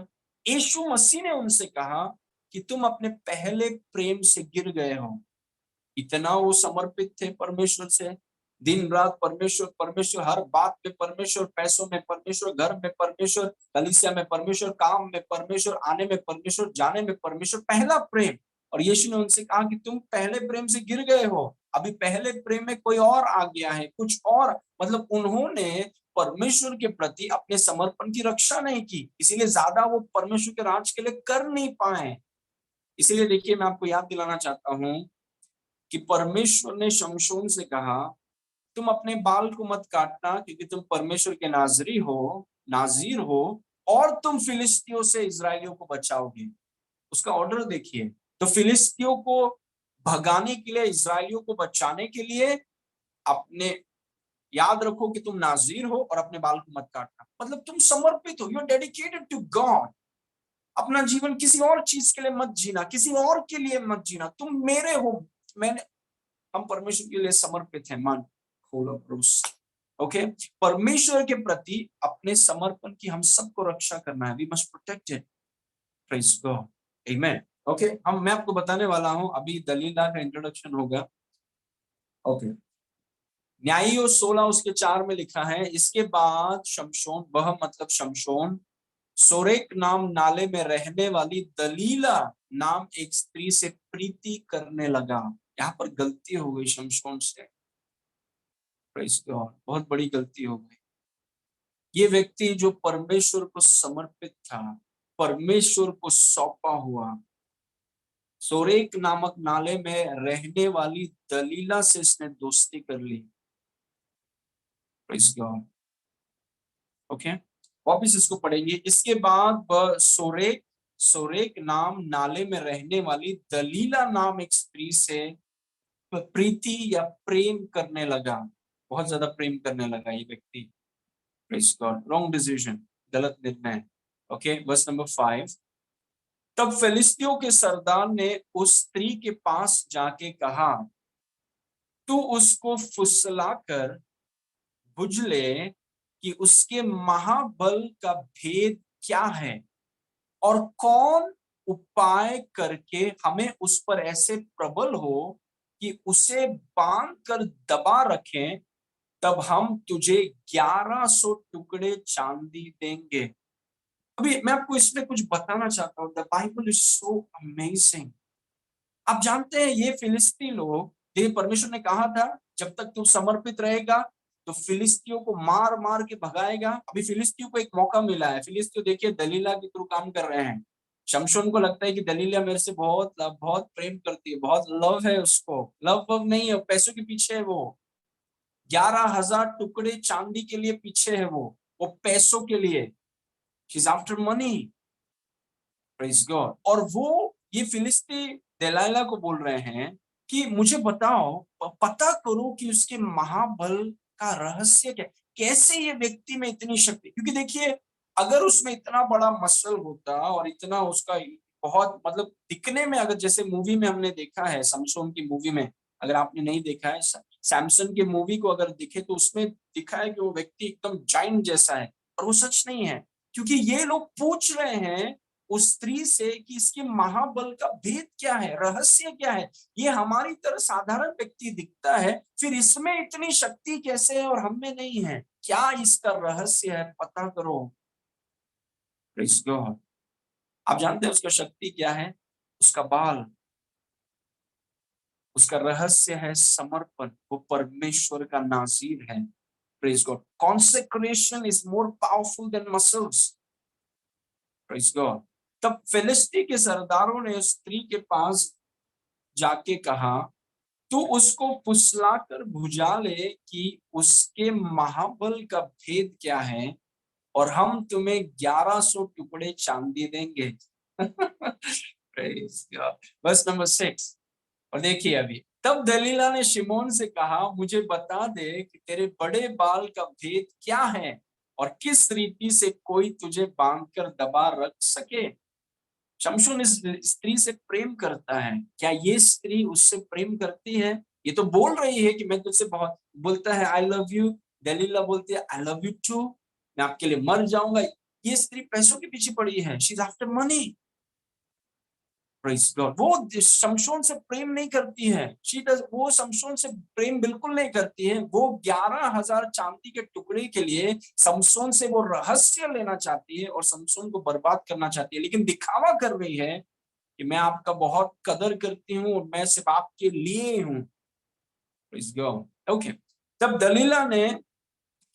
Speaker 1: यीशु मसीह ने उनसे कहा कि तुम अपने पहले प्रेम से गिर गए हो। इतना वो समर्पित थे परमेश्वर से, दिन रात परमेश्वर परमेश्वर, हर बात में परमेश्वर, पैसों में परमेश्वर, घर में परमेश्वर, कलीसिया में परमेश्वर, काम में परमेश्वर, आने में परमेश्वर, जाने में परमेश्वर, पहला प्रेम। और यीशु ने उनसे कहा कि तुम पहले प्रेम से गिर गए हो, अभी पहले प्रेम में कोई और आ गया है, कुछ और। मतलब उन्होंने परमेश्वर के प्रति अपने समर्पण की रक्षा नहीं की, इसीलिए ज्यादा वो परमेश्वर के राज के लिए कर नहीं पाए। इसीलिए देखिए, मैं आपको याद दिलाना चाहता हूं कि परमेश्वर ने शमशोन से कहा, तुम अपने बाल को मत काटना, क्योंकि तुम परमेश्वर के नाजीर हो, और तुम फिलिस्तियों से इजरायलियों को बचाओगे। उसका ऑर्डर देखिए। तो फिलिस्तियों को भगाने के लिए, इजरायलियों को बचाने के लिए, अपने याद रखो कि तुम नाजीर हो और अपने बाल को मत काटना। मतलब तुम समर्पित हो, you are dedicated to God. अपना जीवन किसी और चीज के लिए मत जीना, किसी और के लिए मत जीना। तुम मेरे हो, मैंने, हम परमेश्वर के लिए समर्पित हैं। मन खोलो क्रूस। ओके, परमेश्वर के प्रति अपने समर्पण की हम सबको रक्षा करना है। We must protect it. Praise God. Amen. Okay, हम मैं आपको बताने वाला हूं, अभी दलीला का इंट्रोडक्शन होगा। ओके, न्यायियों 16 उसके 4 में लिखा है, इसके बाद शमशोन, वह मतलब शमशोन, सोरेक नाम नाले में रहने वाली दलीला नाम एक स्त्री से प्रीति करने लगा। यहाँ पर गलती हो गई शमशोन से। प्रेज गॉड, बहुत बड़ी गलती हो गई। ये व्यक्ति जो परमेश्वर को समर्पित था, परमेश्वर को सौंपा हुआ, सोरेक नामक नाले में रहने वाली दलीला से इसने दोस्ती कर ली। Praise God. ओके, वापिस इसको पढ़ेंगे। इसके बाद वह सोरेक नाम नाले में रहने वाली दलीला नाम एक स्त्री से प्रीति या प्रेम करने लगा। बहुत ज्यादा प्रेम करने लगा ये व्यक्ति। Praise God. रॉन्ग डिसीजन, गलत निर्णय। Okay, verse number 5। तब फिलिस्तियों के सरदार ने उस स्त्री के पास जाके कहा, तू उसको फुसलाकर बुझले कि उसके महाबल का भेद क्या है, और कौन उपाय करके हमें उस पर ऐसे प्रबल हो कि उसे बांध कर दबा रखें, तब हम तुझे 1100 टुकड़े चांदी देंगे। अभी मैं आपको इसमें कुछ बताना चाहता हूँ। The Bible is so amazing. आप जानते हैं ये फिलिस्ती लोग, ये परमेश्वर ने कहा था, जब तक तू समर्पित रहेगा तो फिलिस्तियों को मार मार के भगाएगा। अभी फिलिस्तियों को एक मौका मिला है। फिलिस्तियों देखिए दलीला के थ्रू काम कर रहे हैं। शमशोन को लगता है कि दलीला मेरे से बहुत बहुत प्रेम करती है, बहुत लव है उसको। लव वव नहीं है, पैसों के पीछे है वो। 11,000 टुकड़े चांदी के लिए पीछे है वो पैसों के लिए। She is after money. Praise God. और वो ये फिलिस्ती दलाइला को बोल रहे हैं कि मुझे बताओ, पता करो कि उसके महाबल का रहस्य क्या, कैसे ये व्यक्ति में इतनी शक्ति। क्योंकि देखिए अगर उसमें इतना बड़ा मसल होता और इतना उसका बहुत मतलब दिखने में, अगर जैसे मूवी में हमने देखा है समसोन की मूवी में, अगर आपने नहीं देखा है सैमसन की मूवी को अगर दिखे तो उसमें दिखा है कि वो व्यक्ति एकदम जाइंट जैसा है। और वो सच नहीं है, क्योंकि ये लोग पूछ रहे हैं उस स्त्री से कि इसके महाबल का भेद क्या है, रहस्य क्या है। ये हमारी तरह साधारण व्यक्ति दिखता है, फिर इसमें इतनी शक्ति कैसे है और हम में नहीं है, क्या इसका रहस्य है, पता करो। Praise God. आप जानते हैं उसका शक्ति क्या है? उसका बाल। उसका रहस्य है समर्पण। वो परमेश्वर का नाज़ीर है। Praise God. Consecration is more powerful than muscles. Praise God. तब फिलिस्ती के सरदारों ने उस स्त्री के पास जाके कहा, तू उसको फुसलाकर भुजा ले कि उसके महाबल का भेद क्या है, और हम तुम्हें 1100 टुकड़े चांदी देंगे। Praise God. Verse number 6। और देखिए अभी, तब दलीला ने शिमोन से कहा, मुझे बता दे कि तेरे बड़े बाल का भेद क्या है और किस रीति से कोई तुझे बांधकर दबा रख सके। शमशून इस स्त्री से प्रेम करता है। क्या ये स्त्री उससे प्रेम करती है? ये तो बोल रही है कि मैं तुझसे बहुत, बोलता है आई लव यू। दलीला बोलती है आई लव यू टू, मैं आपके लिए मर जाऊंगा। ये स्त्री पैसों के पीछे पड़ी है। She is after money. Praise God. वो शमशोन से प्रेम नहीं करती है। वो शमशोन से प्रेम बिल्कुल नहीं करती है। वो 11,000 चांदी के टुकड़े के लिए शमशोन से वो रहस्य लेना चाहती है और शमशोन को बर्बाद करना चाहती है, लेकिन दिखावा कर रही है कि मैं आपका बहुत कदर करती हूँ और मैं सिर्फ आपके लिए हूँ। Praise God. ओके। तब दलीला ने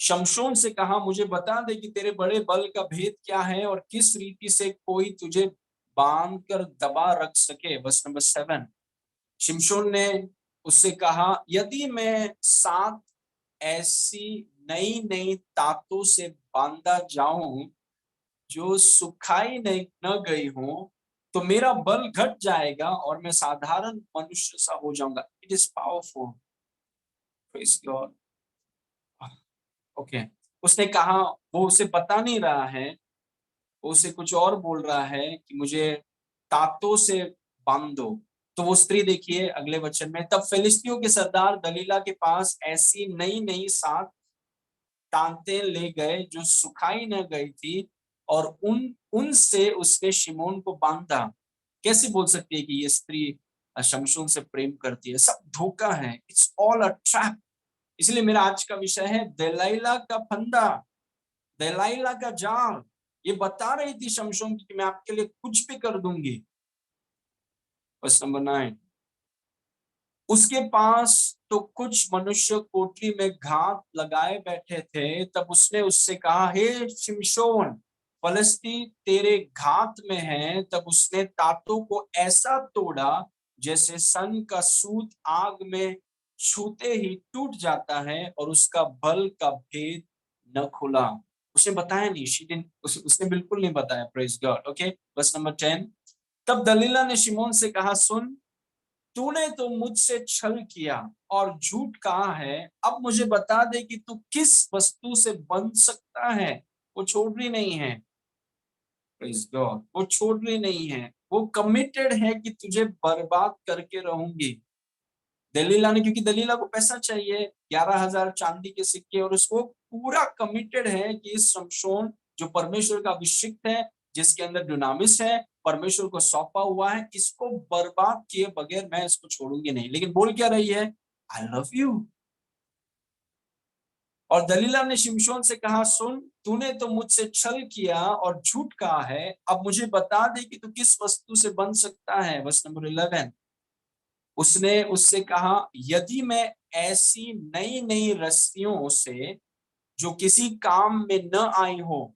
Speaker 1: शमशोन से कहा, मुझे बता दे कि तेरे बड़े बल का भेद क्या है और किस रीति से कोई तुझे बांध कर दबा रख सके। Verse number 7। शिमशोन ने उससे कहा, यदि मैं 7 ऐसी नई नई तातों से बांधा जाऊं जो सुखाई नहीं न गई हो, तो मेरा बल घट जाएगा और मैं साधारण मनुष्य सा हो जाऊंगा। It is powerful. Praise God. Okay. उसने कहा, वो उसे बता नहीं रहा है, वो उसे कुछ और बोल रहा है कि मुझे तातों से बांध दो। तो वो स्त्री देखिए अगले वचन में, तब फिलिस्तियों के सरदार दलीला के पास ऐसी नई नई 7 तांते ले गए जो सुखाई न गई थी, और उनसे उसने शिमोन को बांधा। कैसे बोल सकती है कि ये स्त्री शमशोन से प्रेम करती है? सब धोखा है। It's all a trap. इसलिए मेरा आज का विषय है दलाइला का फंदा, दलाइला का जाल। ये बता रही थी शमशोन की कि मैं आपके लिए कुछ भी कर दूंगी। Verse number 9। उसके पास तो कुछ मनुष्य कोठरी में घात लगाए बैठे थे। तब उसने उससे कहा, हे शिमशोन, फलस्ती तेरे घात में है। तब उसने तातों को ऐसा तोड़ा जैसे सन का सूत आग में छूते ही टूट जाता है, और उसका बल का भेद न खुला। उसने बताया नहीं। उसने बिल्कुल नहीं बताया। Praise God. Okay. Verse number 10। तब दलीला ने शिमोन से कहा, सुन, तूने तो मुझसे छल किया और झूठ कहा है। अब मुझे बता दे कि तू किस वस्तु से बंध सकता है। वो छोड़ रही नहीं है। Praise God. वो छोड़ रही नहीं है। वो कमिटेड है कि तुझे बर्बाद करके रहूंगी। दलीला ने, क्योंकि दलीला को पैसा चाहिए, 11,000 चांदी के सिक्के, और उसको पूरा कमिटेड है कि इस शमशोन जो परमेश्वर का अभिषिक्त है, जिसके अंदर डुनामिस है, परमेश्वर को सौंपा हुआ है, इसको बर्बाद किए बगैर मैं इसको छोड़ूंगी नहीं। लेकिन बोल क्या रही है? I love you. और दलीला ने शिमशोन से कहा, सुन, तूने तो मुझसे छल किया और झूठ कहा है। अब मुझे बता दे कि तू किस वस्तु से बन सकता है। Verse number 11। उसने उससे कहा, यदि मैं ऐसी नई नई रस्सियों से जो किसी काम में न आई हो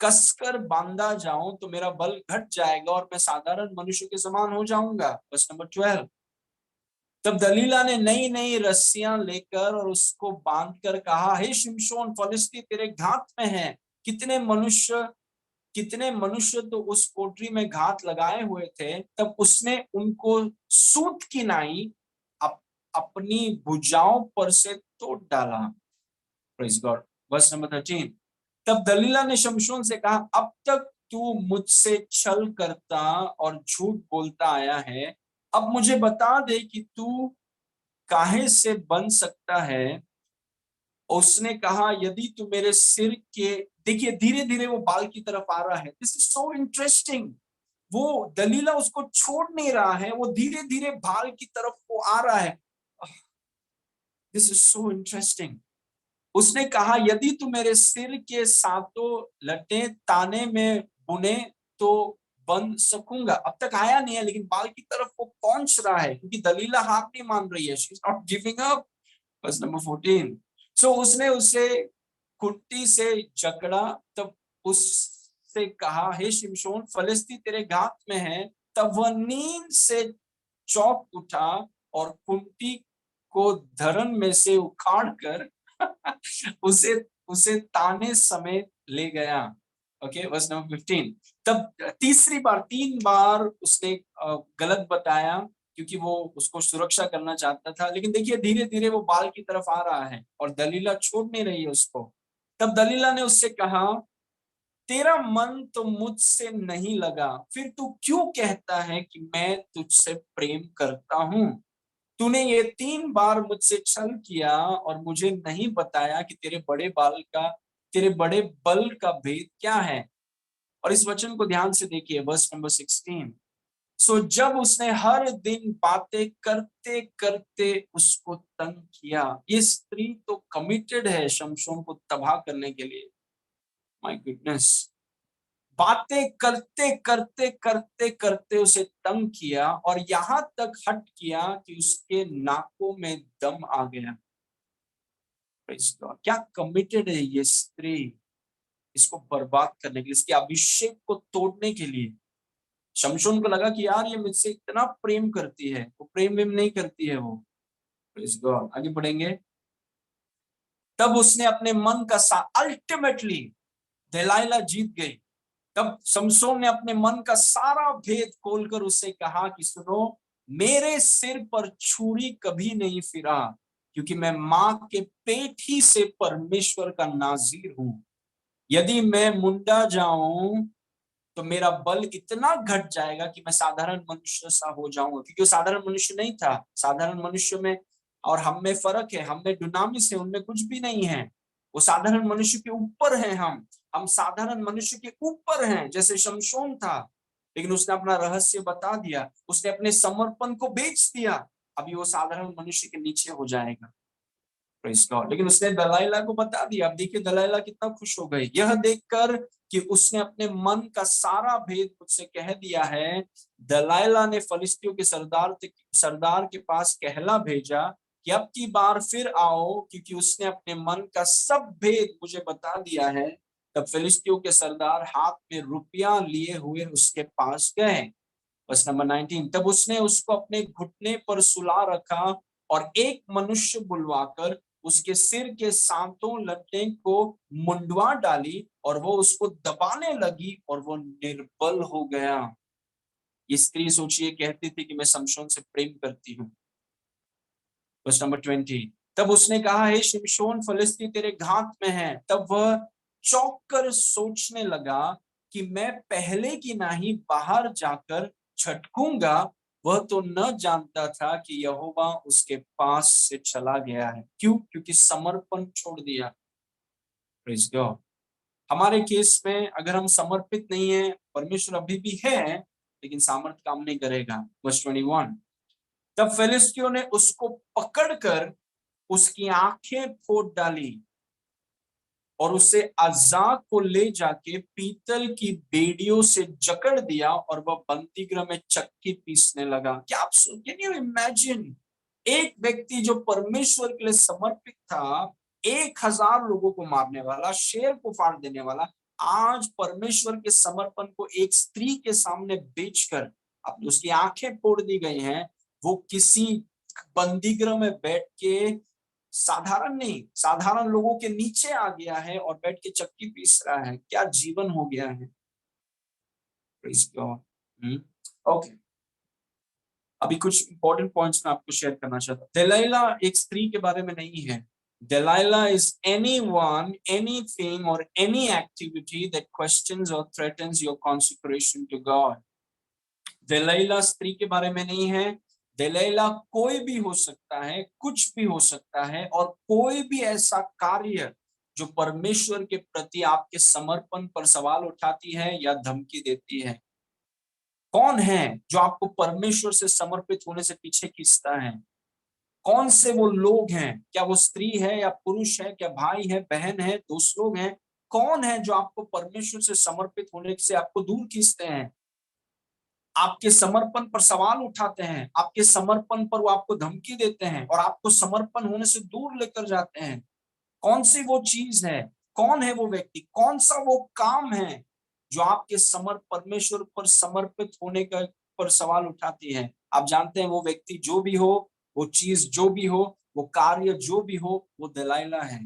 Speaker 1: कसकर बांधा जाऊं तो मेरा बल घट जाएगा और मैं साधारण मनुष्य के समान हो जाऊंगा। Verse number 12। तब दलीला ने नई नई रस्सियां लेकर और उसको बांधकर कहा, हे शिमशोन फलिस्ती तेरे घात में है। कितने मनुष्य तो उस कोठरी में घात लगाए हुए थे। तब उसने उनको सूत की नाई अपनी भुजाओं पर से तोड़ डाला। Praise God. Verse number 13। तब दलीला ने शमशोन से कहा, अब तक तू मुझसे छल करता और झूठ बोलता आया है, अब मुझे बता दे कि तू काहे से बन सकता है। उसने कहा, यदि तू मेरे सिर के, देखिए धीरे धीरे वो बाल की तरफ आ रहा है। This is so interesting. वो दलीला उसको छोड़ नहीं रहा है, वो धीरे धीरे बाल की तरफ वो आ रहा है। This is so interesting. उसने कहा, यदि तू मेरे सिर के सातों लटे ताने में बुने तो बन सकूंगा। अब तक आया नहीं है लेकिन बाल की तरफ वो पहुंच रहा है क्योंकि दलीला हार नहीं मान रही है। She is not giving up. Verse number 14। सो उसने उसे कुट्टी से जकड़ा। तब उससे कहा, हे शिमशोन फलिस्ती तेरे घात में है। तब वह नींद से चौंक उठा और कुंटी को धरन में से उखाड़ कर उसे उसे ताने समेत ले गया। Okay verse number 15। तब तीसरी बार, 3 बार उसने गलत बताया क्योंकि वो उसको सुरक्षा करना चाहता था। लेकिन देखिए धीरे धीरे वो बाल की तरफ आ रहा है और दलीला छोड़ नहीं रही है उसको। तब दलीला ने उससे कहा, तेरा मन तो मुझसे नहीं लगा, फिर तू क्यों कहता है कि मैं तुझसे प्रेम करता हूं। तूने ये 3 बार मुझसे छल किया और मुझे नहीं बताया कि तेरे बड़े बल का भेद क्या है। और इस वचन को ध्यान से देखिए, वर्स नंबर 16। सो जब उसने हर दिन बातें करते करते उसको तंग किया। ये स्त्री तो कमिटेड है शमशोन को तबाह करने के लिए। My goodness. बातें करते करते करते करते उसे तंग किया और यहां तक हट किया कि उसके नाकों में दम आ गया। क्या कमिटेड है ये स्त्री इसको बर्बाद करने के लिए, इसके अभिषेक को तोड़ने के लिए। शमशोन को लगा कि यार ये मुझसे इतना प्रेम करती है, वो प्रेम वेम नहीं करती है वो। Praise God. आगे बढ़ेंगे। तब उसने अपने मन का अल्टीमेटली दलाइला जीत गई। तब शमशोन ने अपने मन का सारा भेद खोलकर उससे कहा कि सुनो, मेरे सिर पर छुरी कभी नहीं फिरा क्योंकि मैं मां के पेट ही से परमेश्वर का नाजीर हूं। यदि मैं मुंडा जाऊं तो मेरा बल इतना घट जाएगा कि मैं साधारण मनुष्य सा हो जाऊंगा। क्योंकि वो साधारण मनुष्य नहीं था। साधारण मनुष्य में और हम में फर्क है। हम में डुनामिस है, उनमें कुछ भी नहीं है। वो साधारण मनुष्य के ऊपर है। हम साधारण मनुष्य के ऊपर हैं जैसे शमशोन था। लेकिन उसने अपना रहस्य बता दिया, उसने अपने समर्पण को बेच दिया। अभी वो साधारण मनुष्य के नीचे हो जाएगा। Praise God. लेकिन उसने दलाइला को बता दिया। अब देखिए दलाइला कितना खुश हो गई यह देखकर कि उसने अपने मन का सारा भेद मुझसे कह दिया है। दलाइला ने फलिस्तियों के सरदार के पास कहला भेजा कि अब की बार फिर आओ क्योंकि उसने अपने मन का सब भेद मुझे बता दिया है। तब फिलिस्तियों के सरदार हाथ में रुपया लिए हुए उसके पास गए। Verse number 19। तब उसने उसको अपने घुटने पर सुला रखा और एक मनुष्य बुलवाकर उसके सिर के सातों लट्टे को मुंडवा डाली और वो उसको दबाने लगी और वो निर्बल हो गया। ये स्त्री सोचिए कहती थी कि मैं शमशोन से प्रेम करती हूँ। Verse number 20। तब उसने कहा, हे शिमशोन फलिस्ती तेरे घात में है। तब वह चौंक कर सोचने लगा कि मैं पहले की नहीं बाहर जाकर छटकूंगा। वह तो न जानता था कि यहोवा उसके पास से चला गया है। क्यों? क्योंकि समर्पण छोड़ दिया। Praise God. हमारे केस में अगर हम समर्पित नहीं है, परमेश्वर अभी भी है लेकिन सामर्थ काम नहीं करेगा। वर्स 21। तब फिलिस्तियों ने उसको पकड़कर उसकी आंखें फोड़ डाली और उसे अजाक को ले जाके पीतल की बेड़ियों से जकड़ दिया और वह बंदीगृह में चक्की पीसने लगा। क्या आप कैन यू इमेजिन एक व्यक्ति जो परमेश्वर के लिए समर्पित था, 1000 लोगों को मारने वाला, शेर को फाड़ देने वाला, आज परमेश्वर के समर्पण को एक स्त्री के सामने बेचकर अब उसकी आंखें फोड़ दी गई हैं। वो किसी बंदीगृह में बैठ के साधारण नहीं, साधारण लोगों के नीचे आ गया है और बैठ के चक्की पीस रहा है। क्या जीवन हो गया है। Praise God. ओके, अभी कुछ इंपॉर्टेंट पॉइंट्स मैं आपको शेयर करना चाहता हूँ। दलाइला एक स्त्री के बारे में नहीं है। Delilah is anyone, anything or any activity that questions or threatens your consecration to God. दलाइला स्त्री के बारे में नहीं है। दलाइला कोई भी हो सकता है, कुछ भी हो सकता है, और कोई भी ऐसा कार्य जो परमेश्वर के प्रति आपके समर्पण पर सवाल उठाती है या धमकी देती है। कौन है जो आपको परमेश्वर से समर्पित होने से पीछे खींचता है? कौन से वो लोग हैं? क्या वो स्त्री है या पुरुष है? क्या भाई है, बहन है, दोस्त लोग हैं? कौन है जो आपको परमेश्वर से समर्पित होने से आपको दूर खींचते हैं? आपके समर्पण पर सवाल उठाते हैं, आपके समर्पण पर वो आपको धमकी देते हैं और आपको समर्पण होने से दूर लेकर जाते हैं। कौन सी वो चीज है? कौन है वो व्यक्ति? कौन सा वो काम है जो आपके परमेश्वर पर समर्पित होने का पर सवाल उठाती है? आप जानते हैं वो व्यक्ति जो भी हो, वो चीज जो भी हो, वो कार्य जो भी हो, वो दलाइला है।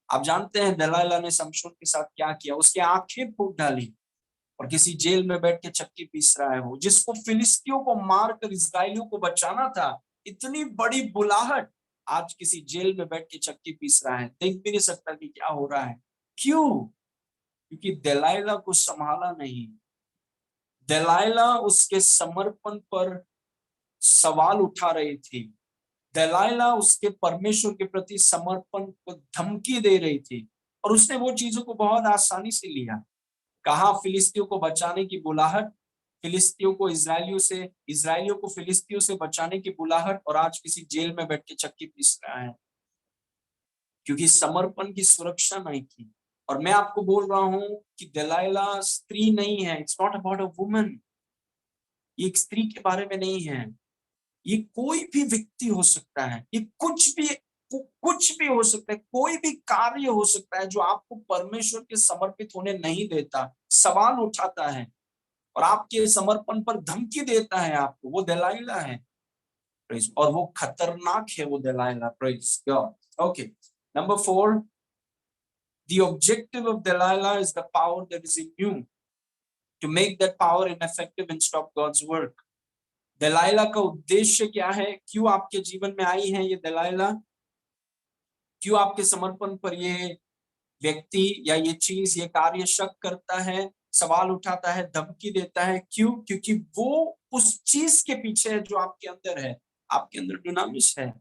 Speaker 1: आप जानते हैं दलाइला ने शमशोन के साथ क्या किया? उसकी आंखें फूट डाली और किसी जेल में बैठ के चक्की पीस रहा है। वो जिसको फिलिस्तियों को मारकर इस्राएलियों को बचाना था, इतनी बड़ी बुलाहट, आज किसी जेल में बैठ के चक्की पीस रहा है। देख भी नहीं सकता कि क्या हो रहा है। क्यों? क्योंकि दलाइला को संभाला नहीं। दलाइला उसके समर्पण पर सवाल उठा रही थी। दलाइला उसके परमेश्वर के प्रति समर्पण को धमकी दे रही थी और उसने वो चीजों को बहुत आसानी से लिया। कहा फिलिस्तियों को बचाने की बुलाहट, फिलिस्तियों को इजराइलियों को फिलिस्तियों से बचाने की बुलाहट, और आज किसी जेल में बैठ के चक्की पीस रहा है क्योंकि समर्पण की सुरक्षा नहीं की। और मैं आपको बोल रहा हूं कि दलाइला स्त्री नहीं है। It's not about a woman. ये एक स्त्री के बारे में नहीं है। ये कोई भी व्यक्ति हो सकता है। ये कुछ भी हो सकता है। कोई भी कार्य हो सकता है जो आपको परमेश्वर के समर्पित होने नहीं देता, सवाल उठाता है और आपके समर्पण पर धमकी देता है आपको। वो दलाइला है। प्रेज। और वो खतरनाक है वो Delilah. Praise God. Okay, number 4, the objective of Delilah is the power that is in you to make that power ineffective and stop God's work. दलाइला का उद्देश्य क्या है? क्यों आपके जीवन में आई है ये दलाइला? क्यों आपके समर्पण पर ये व्यक्ति या ये चीज, ये कार्य शक करता है, सवाल उठाता है, धमकी देता है? क्यों? क्योंकि वो उस चीज के पीछे है जो आपके अंदर है। आपके अंदर डुनामिस है।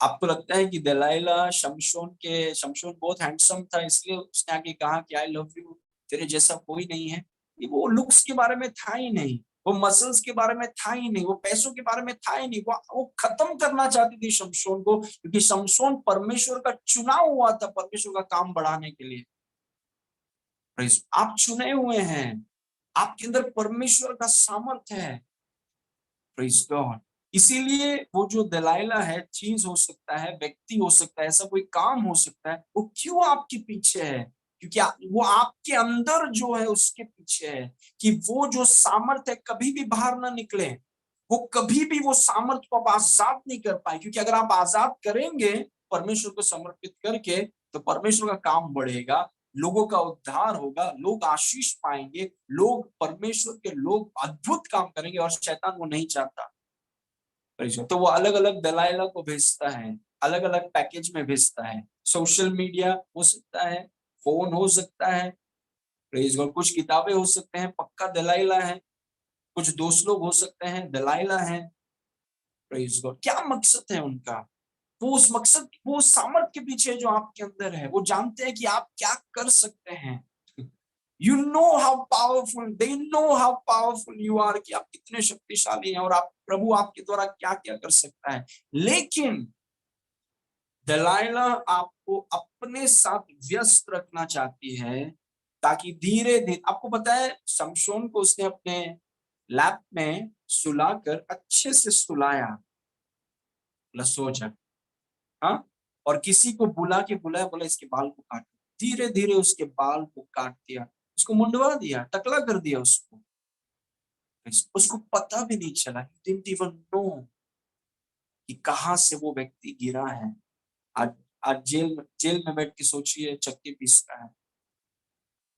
Speaker 1: आपको लगता है कि दलाइला शमशोन बहुत हैंडसम था इसलिए उसने आके कहा कि आई लव यू, तेरे जैसा कोई नहीं है। ये वो लुक्स के बारे में था ही नहीं, वो मसल्स के बारे में था ही नहीं, वो पैसों के बारे में था ही नहीं। वो खत्म करना चाहती थी शमशोन को, क्योंकि शमशोन परमेश्वर का चुना हुआ था परमेश्वर का काम बढ़ाने के लिए। आप चुने हुए हैं। आपके अंदर परमेश्वर का सामर्थ्य है। Praise God. इसीलिए वो जो दलाइला है, चीज हो सकता है, व्यक्ति हो सकता है, ऐसा कोई काम हो सकता है, वो क्यों आपके पीछे है? क्योंकि वो आपके अंदर जो है उसके पीछे है कि वो जो सामर्थ्य है कभी भी बाहर ना निकले। वो कभी भी वो सामर्थ्य को आप आजाद नहीं कर पाए, क्योंकि अगर आप आजाद करेंगे परमेश्वर को समर्पित करके तो परमेश्वर का काम बढ़ेगा, लोगों का उद्धार होगा, लोग आशीष पाएंगे, लोग परमेश्वर के लोग अद्भुत काम करेंगे, और शैतान वो नहीं चाहता। तो वो अलग अलग दलाइला को भेजता है, अलग अलग पैकेज में भेजता है। सोशल मीडिया हो सकता है, फोन हो सकता है, प्रेज गॉड, कुछ किताबें हो सकते हैं, पक्का दलाइला है, कुछ दोस्त लोग हो सकते हैं, दलाइला है। Praise God. क्या मकसद है उनका? वो उस मकसद, वो सामर्थ के पीछे जो आपके अंदर है, वो जानते हैं कि आप क्या कर सकते हैं। You know how powerful, they know how powerful you are, कि आप कितने शक्तिशाली हैं और आप प्रभु आपके द्वारा क्या क्या कर सकता है। लेकिन दलाइला आपको अपने साथ व्यस्त रखना चाहती है ताकि धीरे धीरे, आपको पता है शमशोन को उसने अपने लैप में सुलाकर अच्छे से सुलाया, बोला सो जा। हाँ, और किसी को बुला के बुलाया, बोला इसके बाल को काट। धीरे धीरे उसके बाल को काट दिया, उसको मुंडवा दिया, टकला कर दिया उसको। उसको पता भी नहीं चला, डिडंट इवन नो कि कहाँ से वो व्यक्ति गिरा है। आज आज जेल में बैठ के सोचिए, चक्की पीस रहा है।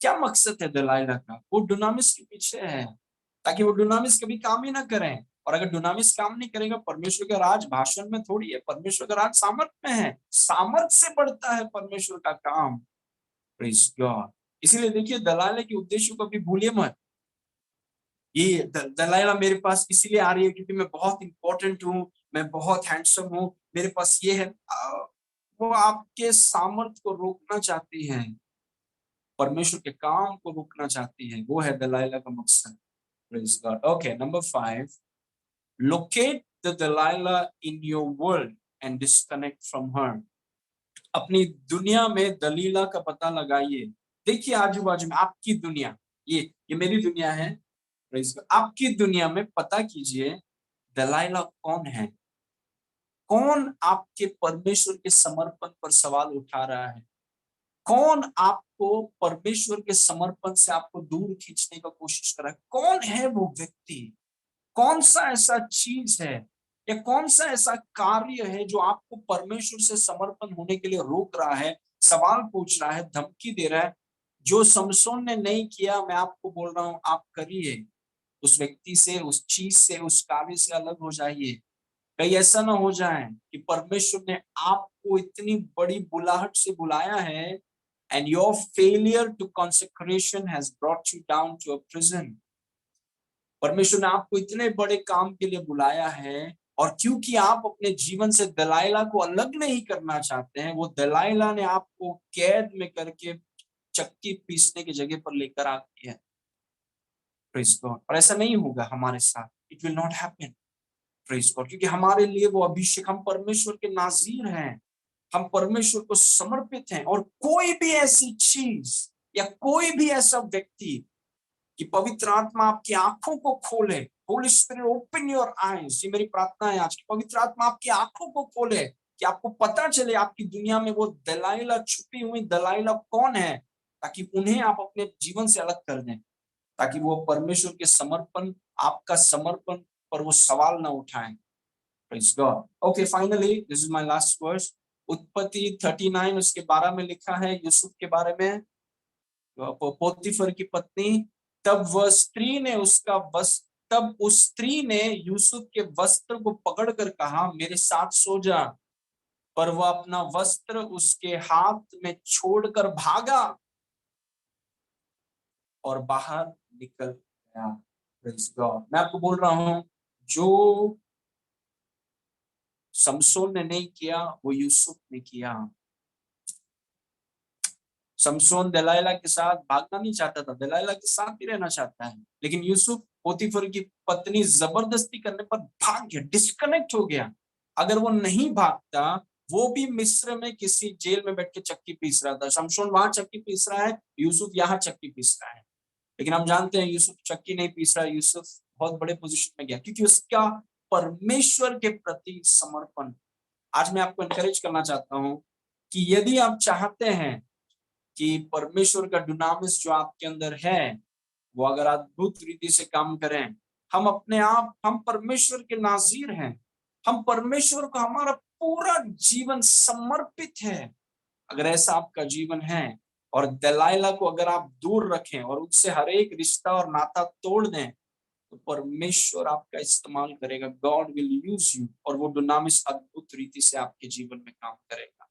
Speaker 1: क्या मकसद है दलाइला का? वो डुनामिस के पीछे है, ताकि वो डुनामिस कभी काम ही ना करें। और अगर डुनामिस काम नहीं करेगा, परमेश्वर का राज भाषण में थोड़ी है, परमेश्वर का राज सामर्थ में है। सामर्थ से बढ़ता है परमेश्वर का काम। Praise God. इसीलिए देखिए, दलाइला के उद्देश्यों को भी भूलिए मत। ये दलाइला मेरे पास इसीलिए आ रही है क्योंकि मैं बहुत इंपॉर्टेंट हूँ, मैं बहुत हैंडसम हूँ, मेरे पास ये है। वो आपके सामर्थ को रोकना चाहती है, परमेश्वर के काम को रोकना चाहती है। वो है दलाइला का मकसद। Praise God. Okay, number 5, locate the Delilah in your world and disconnect from her. अपनी दुनिया में दलीला का पता लगाइए। देखिए आजू बाजू में आपकी दुनिया, ये मेरी दुनिया है। Praise God. आपकी दुनिया में पता कीजिए दलाइला कौन है, कौन आपके परमेश्वर के समर्पण पर सवाल उठा रहा है, कौन आपको परमेश्वर के समर्पण से आपको दूर खींचने का कोशिश कर रहा है। कौन है वो व्यक्ति? कौन सा ऐसा चीज है या कौन सा ऐसा कार्य है जो आपको परमेश्वर से समर्पण होने के लिए रोक रहा है, सवाल पूछ रहा है, धमकी दे रहा है? जो समसोन ने नहीं किया, मैं आपको बोल रहा हूं आप करिए। उस व्यक्ति से, उस चीज से, उस कार्य से अलग हो जाइए। कहीं ऐसा ना हो जाए कि परमेश्वर ने आपको इतनी बड़ी बुलाहट से बुलाया है and your failure to consecration has brought you down to a prison. परमेश्वर ने आपको इतने बड़े काम के लिए बुलाया है, और क्योंकि आप अपने जीवन से दलाइला को अलग नहीं करना चाहते हैं, वो दलाइला ने आपको कैद में करके चक्की पीसने की जगह पर लेकर आती है। Praise God. और ऐसा नहीं होगा हमारे साथ, it will not happen. Praise God. क्योंकि हमारे लिए वो अभिषेक, हम परमेश्वर के नाजीर हैं, हम परमेश्वर को समर्पित हैं। और कोई भी ऐसी चीज या कोई भी ऐसा व्यक्ति, कि पवित्र आत्मा आपकी आंखों को खोले, Holi spirit open your eyes, ये मेरी प्रार्थना है आज की। पवित्र आत्मा आपकी आंखों को खोले कि आपको पता चले आपकी दुनिया में वो दलाइला, छुपी हुई दलाइला कौन है, ताकि उन्हें आप अपने जीवन से अलग कर दें, ताकि वो परमेश्वर के समर्पण, आपका समर्पण पर वो सवाल ना उठाएं। Praise God. Okay, finally, this is my last verse. उत्पत्ति 39 उसके 12 में लिखा है यूसुफ के बारे में, पोतीफर की पत्नी। तब वह स्त्री ने उसका वस्त्र तब उस स्त्री ने यूसुफ के वस्त्र को पकड़कर कहा, मेरे साथ सो जा। पर वह अपना वस्त्र उसके हाथ में छोड़कर भागा और बाहर निकल गया। Praise God. मैं आपको बोल रहा हूं, जो समसोन ने नहीं किया, वो यूसुफ ने किया। समसोन दलाइला के साथ भागना नहीं चाहता था, दलाइला के साथ ही रहना चाहता है, लेकिन यूसुफ पोतीफर की पत्नी जबरदस्ती करने पर भाग गया, डिस्कनेक्ट हो गया। अगर वो नहीं भागता, वो भी मिस्र में किसी जेल में बैठ के चक्की पीस रहा था। समसोन वहां चक्की पीस रहा है, यूसुफ यहाँ चक्की पीस रहा है। लेकिन हम जानते हैं यूसुफ चक्की नहीं पीस रहा, यूसुफ बहुत बड़े पोजीशन में गया, क्योंकि उसका परमेश्वर के प्रति समर्पण। आज मैं आपको एनकरेज करना चाहता हूं कि यदि आप चाहते हैं कि परमेश्वर का डुनामिस जो आपके अंदर है, वो अगर अद्भुत रीति से काम करें, हम परमेश्वर के नाजीर हैं, हम परमेश्वर को हमारा पूरा जीवन समर्पित है। अगर ऐसा आपका जीवन है, और दलाइला को अगर आप दूर रखें और उससे हर एक रिश्ता और नाता तोड़ दें, तो परमेश्वर आपका इस्तेमाल करेगा। गॉड विल यूज यू, और वो डुनामिस अद्भुत रीति से आपके जीवन में काम करेगा।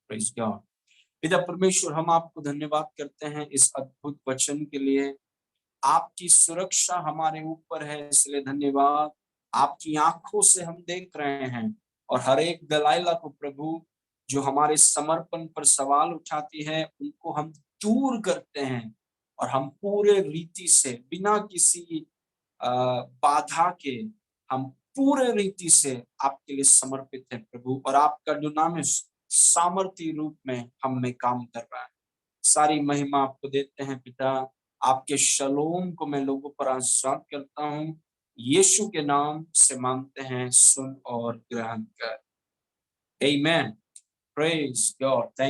Speaker 1: Praise God. पिता परमेश्वर, हम आपको धन्यवाद करते हैं इस अद्भुत वचन के लिए। आपकी सुरक्षा हमारे ऊपर है, इसलिए धन्यवाद। आपकी आंखों से हम देख रहे हैं, और हर एक दलाइला को प्रभु, जो हमारे समर्पण पर सवाल उठाती है, उनको हम दूर करते हैं, और हम पूरे रीति से, बिना किसी बाधा के, हम पूरे रीति से आपके लिए समर्पित है प्रभु। और आपका डुनामिस सामर्थी रूप में हम में काम कर रहा है। सारी महिमा आपको देते हैं पिता। आपके शलोम को मैं लोगों पर आशीर्वाद करता हूँ, यीशु के नाम से मांगते हैं, सुन और ग्रहण कर। Amen. Praise God. Thank